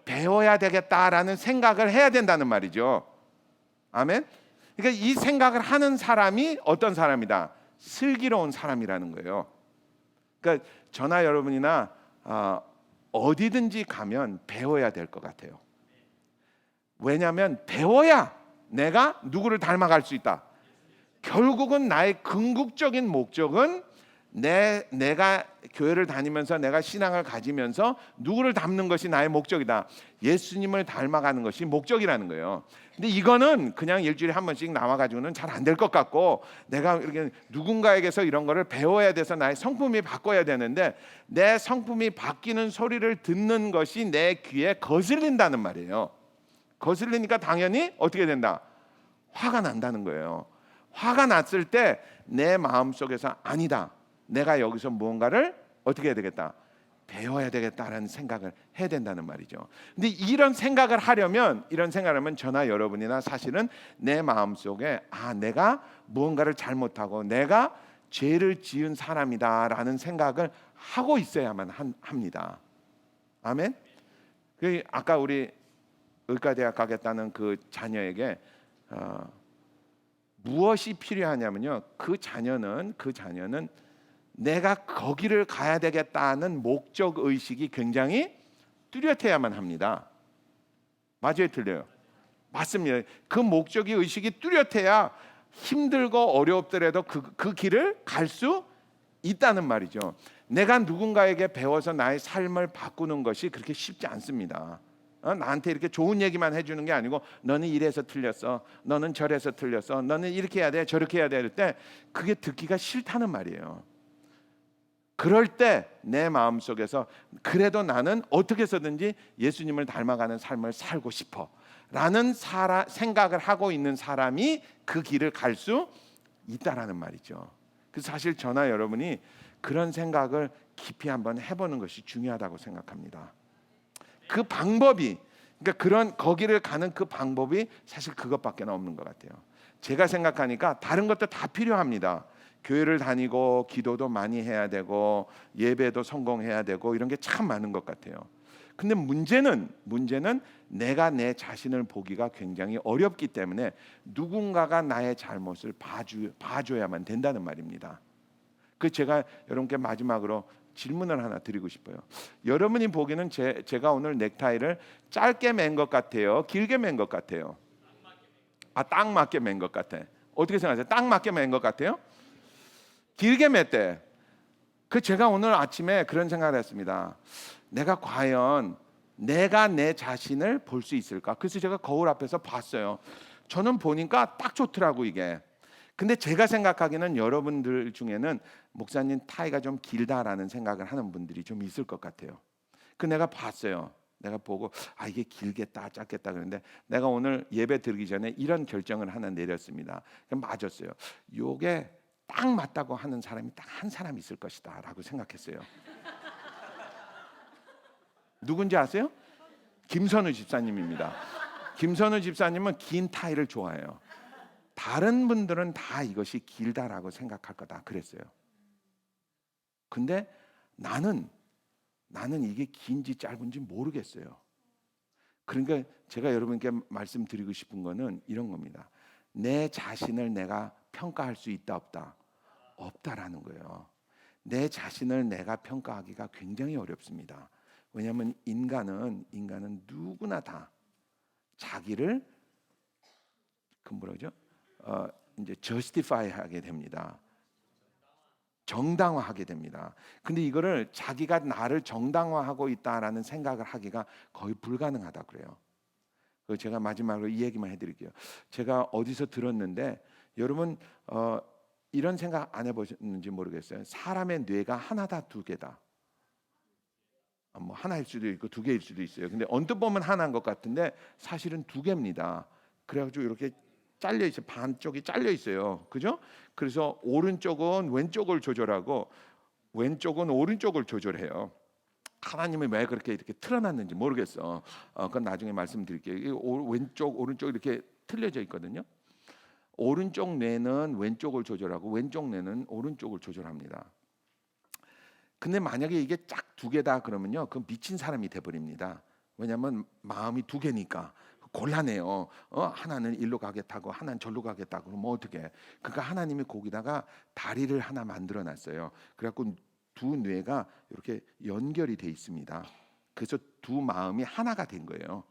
배워야 되겠다라는 생각을 해야 된다는 말이죠. 아멘. 그러니까 이 생각을 하는 사람이 어떤 사람이다? 슬기로운 사람이라는 거예요. 그러니까 저나 여러분이나 어디든지 가면 배워야 될 것 같아요. 왜냐하면 배워야 내가 누구를 닮아갈 수 있다. 결국은 나의 궁극적인 목적은 내가 교회를 다니면서 내가 신앙을 가지면서 누구를 닮는 것이 나의 목적이다. 예수님을 닮아가는 것이 목적이라는 거예요. 근데 이거는 그냥 일주일에 한 번씩 나와가지고는 잘 안 될 것 같고, 내가 이렇게 누군가에게서 이런 거를 배워야 돼서 나의 성품이 바꿔야 되는데, 내 성품이 바뀌는 소리를 듣는 것이 내 귀에 거슬린다는 말이에요. 거슬리니까 당연히 어떻게 된다? 화가 난다는 거예요. 화가 났을 때 내 마음속에서 아니다, 내가 여기서 무언가를 어떻게 해야 되겠다, 배워야 되겠다라는 생각을 해야 된다는 말이죠. 근데 이런 생각을 하려면 저나 여러분이나 사실은 내 마음속에 내가 무언가를 잘못하고 내가 죄를 지은 사람이다라는 생각을 하고 있어야만 합니다. 아멘. 아까 우리 의과대학 가겠다는 그 자녀에게 무엇이 필요하냐면요, 그 자녀는 내가 거기를 가야 되겠다는 목적 의식이 굉장히 뚜렷해야만 합니다. 맞아요, 틀려요? 맞습니다. 그 목적이 의식이 뚜렷해야 힘들고 어렵더라도 그 길을 갈 수 있다는 말이죠. 내가 누군가에게 배워서 나의 삶을 바꾸는 것이 그렇게 쉽지 않습니다. 나한테 이렇게 좋은 얘기만 해주는 게 아니고 너는 이래서 틀렸어, 너는 저래서 틀렸어, 너는 이렇게 해야 돼, 저렇게 해야 될 때 그게 듣기가 싫다는 말이에요. 그럴 때 내 마음속에서 그래도 나는 어떻게 해서든지 예수님을 닮아가는 삶을 살고 싶어 라는 생각을 하고 있는 사람이 그 길을 갈 수 있다라는 말이죠. 그래서 사실 저나 여러분이 그런 생각을 깊이 한번 해보는 것이 중요하다고 생각합니다. 그 방법이, 그러니까 거기를 가는 그 방법이 사실 그것밖에 없는 것 같아요. 제가 생각하니까 다른 것도 다 필요합니다. 교회를 다니고 기도도 많이 해야 되고 예배도 성공해야 되고 이런 게 참 많은 것 같아요. 근데 문제는 내가 내 자신을 보기가 굉장히 어렵기 때문에 누군가가 나의 잘못을 봐줘야만 된다는 말입니다. 그 제가 여러분께 마지막으로 질문을 하나 드리고 싶어요. 여러분이 보기에는 제가 오늘 넥타이를 짧게 맨 것 같아요, 길게 맨 것 같아요? 딱 맞게 맨 것 같아. 어떻게 생각하세요? 딱 맞게 맨 것 같아요? 길게 맸대. 제가 오늘 아침에 그런 생각을 했습니다. 내가 과연 내가 내 자신을 볼 수 있을까? 그래서 제가 거울 앞에서 봤어요. 저는 보니까 딱 좋더라고 이게. 근데 제가 생각하기에는 여러분들 중에는 목사님 타이가 좀 길다라는 생각을 하는 분들이 좀 있을 것 같아요. 내가 봤어요. 내가 보고 이게 길겠다 짧겠다 그런데 내가 오늘 예배 드리기 전에 이런 결정을 하나 내렸습니다. 맞았어요. 요게 딱 맞다고 하는 사람이 딱 한 사람 있을 것이다 라고 생각했어요. 누군지 아세요? 김선우 집사님입니다. 김선우 집사님은 긴 타이를 좋아해요. 다른 분들은 다 이것이 길다라고 생각할 거다 그랬어요. 근데 나는 이게 긴지 짧은지 모르겠어요. 그러니까 제가 여러분께 말씀드리고 싶은 거는 이런 겁니다. 내 자신을 내가 평가할 수 있다 없다? 없다라는 거예요. 내 자신을 내가 평가하기가 굉장히 어렵습니다. 왜냐하면 인간은 누구나 다 자기를 이제 justify 하게 됩니다. 정당화하게 됩니다. 근데 이거를 자기가 나를 정당화하고 있다라는 생각을 하기가 거의 불가능하다 그래요. 제가 마지막으로 이 얘기만 해드릴게요. 제가 어디서 들었는데 여러분 이런 생각 안 해보셨는지 모르겠어요. 사람의 뇌가 하나다 두 개다. 뭐 하나일 수도 있고 두 개일 수도 있어요. 근데 언뜻 보면 하나인 것 같은데 사실은 두 개입니다. 그래가지고 이렇게 잘려 있어요. 반쪽이 잘려 있어요. 그죠? 그래서 오른쪽은 왼쪽을 조절하고 왼쪽은 오른쪽을 조절해요. 하나님이 왜 그렇게 이렇게 틀어놨는지 모르겠어. 그건 나중에 말씀드릴게요. 왼쪽 오른쪽 이렇게 틀려져 있거든요. 오른쪽 뇌는 왼쪽을 조절하고 왼쪽 뇌는 오른쪽을 조절합니다. 근데 만약에 이게 짝 두 개다 그러면요, 그 미친 사람이 돼버립니다. 왜냐하면 마음이 두 개니까 곤란해요. 하나는 일로 가겠다고 하나는 절로 가겠다고 그러면 어떻게? 그러니까 하나님이 거기다가 다리를 하나 만들어놨어요. 그래갖고 두 뇌가 이렇게 연결이 돼 있습니다. 그래서 두 마음이 하나가 된 거예요.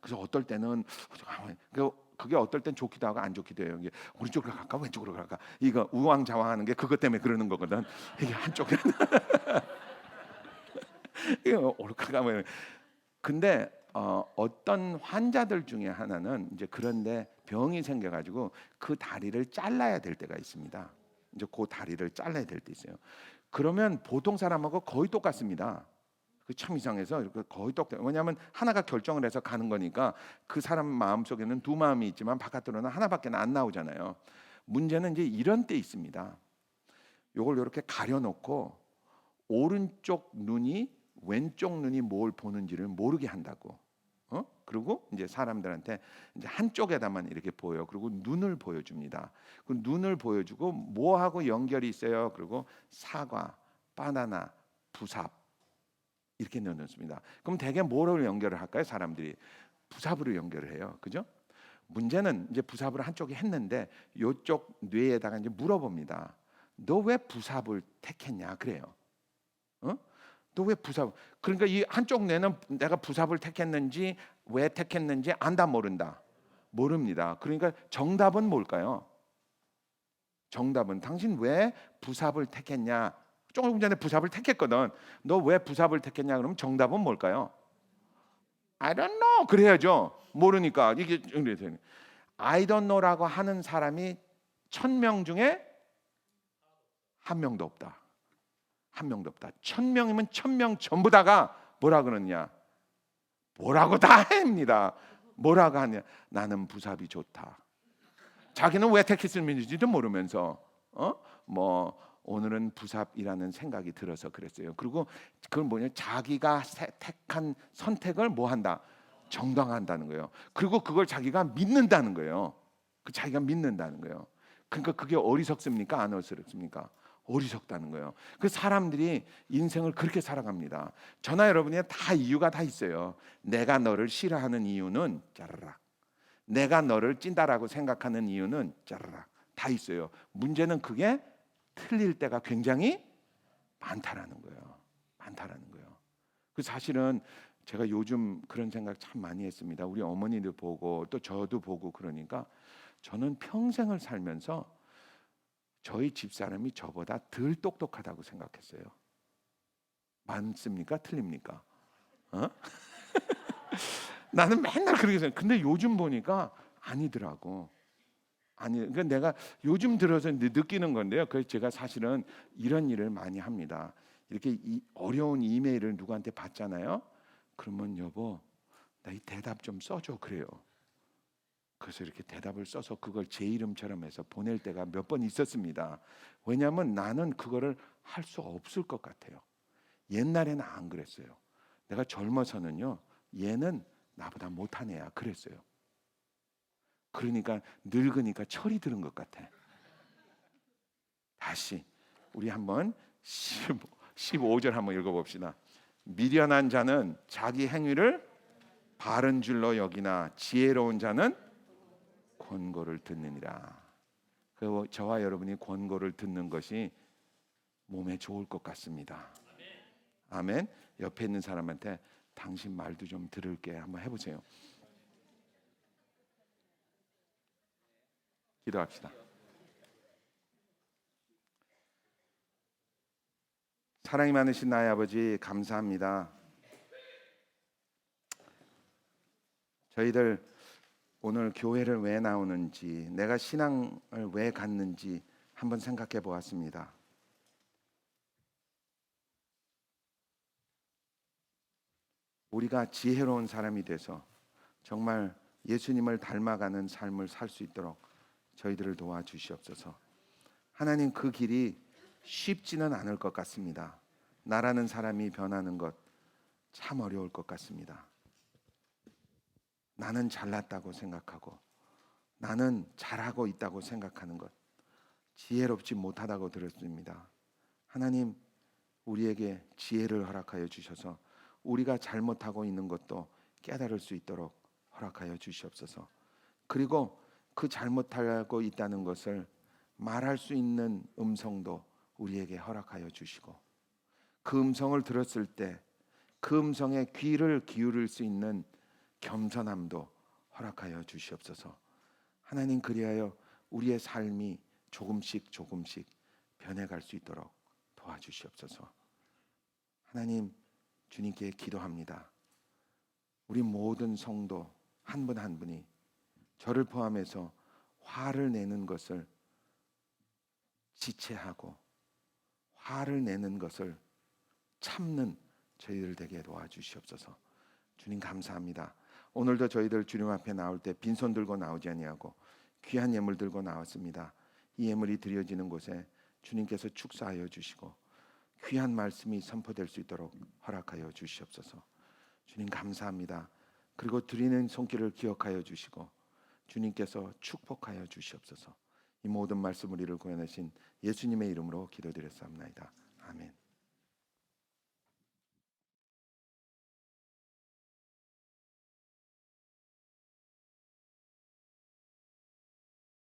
그래서 어떨 때는 그게 어떨 땐 좋기도 하고 안 좋기도 해요. 이게 오른쪽으로 갈까 왼쪽으로 갈까 이거 우왕좌왕하는 게 그것 때문에 그러는 거거든. 이게 한쪽에 이거 오르카가 근데 어떤 환자들 중에 하나는 이제 그런데 병이 생겨가지고 그 다리를 잘라야 될 때가 있습니다. 이제 그 다리를 잘라야 될 때 있어요. 그러면 보통 사람하고 거의 똑같습니다. 그 참 이상해서 이렇게 거의 똑같아요. 왜냐하면 하나가 결정을 해서 가는 거니까 그 사람 마음 속에는 두 마음이 있지만 바깥으로는 하나밖에 안 나오잖아요. 문제는 이제 이런 때 있습니다. 요걸 이렇게 가려놓고 오른쪽 눈이 왼쪽 눈이 뭘 보는지를 모르게 한다고. 그리고 이제 사람들한테 이제 한쪽에다만 이렇게 보여. 그리고 눈을 보여줍니다. 그 눈을 보여주고 뭐하고 연결이 있어요. 그리고 사과, 바나나, 부삽 이렇게 넣어놓습니다. 그럼 대개 뭐로 연결을 할까요? 사람들이 부삽으로 연결을 해요. 그죠? 문제는 이제 부삽을 한쪽에 했는데 이쪽 뇌에다가 이제 물어봅니다. 너 왜 부삽을 택했냐? 그래요. 너 왜 부삽? 그러니까 이 한쪽 뇌는 내가 부삽을 택했는지 왜 택했는지 안다 모른다. 모릅니다. 그러니까 정답은 뭘까요? 정답은 당신 왜 부삽을 택했냐? 조금 전에 부삽을 택했거든. 너 왜 부삽을 택했냐? 그러면 정답은 뭘까요? I don't know. 그래야죠. 모르니까 이게 I don't know라고 하는 사람이 1000명 중에 한 명도 없다. 한 명도 없다. 1000명이면 1000명 전부 다가 뭐라 그러냐? 뭐라고 다 합니다. 뭐라고 하냐? 나는 부삽이 좋다. 자기는 왜 택했을지도 모르면서 뭐 오늘은 부삽이라는 생각이 들어서 그랬어요. 그리고 그건 뭐냐? 자기가 택한 선택을 뭐 한다? 정당화한다는 거예요. 그리고 그걸 자기가 믿는다는 거예요. 그 자기가 믿는다는 거예요. 그러니까 그게 어리석습니까? 안 어리석습니까? 어리석다는 거예요. 그 사람들이 인생을 그렇게 살아갑니다. 저나 여러분이 다 이유가 다 있어요. 내가 너를 싫어하는 이유는 짜르락. 내가 너를 찐다라고 생각하는 이유는 짜르락. 다 있어요. 문제는 그게 틀릴 때가 굉장히 많다라는 거예요. 많다라는 거예요. 그 사실은 제가 요즘 그런 생각 참 많이 했습니다. 우리 어머니도 보고 또 저도 보고 그러니까 저는 평생을 살면서 저희 집사람이 저보다 덜 똑똑하다고 생각했어요. 맞습니까? 틀립니까? 나는 맨날 그렇게 생각. 근데 요즘 보니까 아니더라고. 아니, 그러니까 내가 요즘 들어서 느끼는 건데요. 그래서 제가 사실은 이런 일을 많이 합니다. 이렇게 어려운 이메일을 누구한테 받잖아요. 그러면 여보, 나 이 대답 좀 써줘 그래요. 그래서 이렇게 대답을 써서 그걸 제 이름처럼 해서 보낼 때가 몇 번 있었습니다. 왜냐하면 나는 그거를 할 수 없을 것 같아요. 옛날에는 안 그랬어요. 내가 젊어서는요, 얘는 나보다 못한 애야 그랬어요. 그러니까 늙으니까 철이 들은 것 같아. 다시 우리 한번 15절 한번 읽어봅시다. 미련한 자는 자기 행위를 바른 줄로 여기나 지혜로운 자는 권고를 듣느니라. 그리고 저와 여러분이 권고를 듣는 것이 몸에 좋을 것 같습니다. 아멘. 옆에 있는 사람한테 당신 말도 좀 들을게 한번 해보세요. 기도합시다. 사랑이 많으신 나의 아버지 감사합니다. 저희들 오늘 교회를 왜 나오는지, 내가 신앙을 왜 갖는지 한번 생각해 보았습니다. 우리가 지혜로운 사람이 돼서 정말 예수님을 닮아가는 삶을 살 수 있도록 저희들을 도와주시옵소서. 하나님, 그 길이 쉽지는 않을 것 같습니다. 나라는 사람이 변하는 것 참 어려울 것 같습니다. 나는 잘났다고 생각하고 나는 잘하고 있다고 생각하는 것 지혜롭지 못하다고 들었습니다. 하나님, 우리에게 지혜를 허락하여 주셔서 우리가 잘못하고 있는 것도 깨달을 수 있도록 허락하여 주시옵소서. 그리고 그 잘못하고 있다는 것을 말할 수 있는 음성도 우리에게 허락하여 주시고, 그 음성을 들었을 때 그 음성에 귀를 기울일 수 있는 겸손함도 허락하여 주시옵소서. 하나님, 그리하여 우리의 삶이 조금씩 조금씩 변해갈 수 있도록 도와주시옵소서. 하나님, 주님께 기도합니다. 우리 모든 성도 한 분 한 분이 저를 포함해서 화를 내는 것을 지체하고 화를 내는 것을 참는 저희들 되게 도와주시옵소서. 주님 감사합니다. 오늘도 저희들 주님 앞에 나올 때 빈손 들고 나오지 아니하고 귀한 예물 들고 나왔습니다. 이 예물이 드려지는 곳에 주님께서 축사하여 주시고 귀한 말씀이 선포될 수 있도록 허락하여 주시옵소서. 주님 감사합니다. 그리고 드리는 손길을 기억하여 주시고 주님께서 축복하여 주시옵소서. 이 모든 말씀 우리를 구원하신 예수님의 이름으로 기도드렸사옵나이다. 아멘.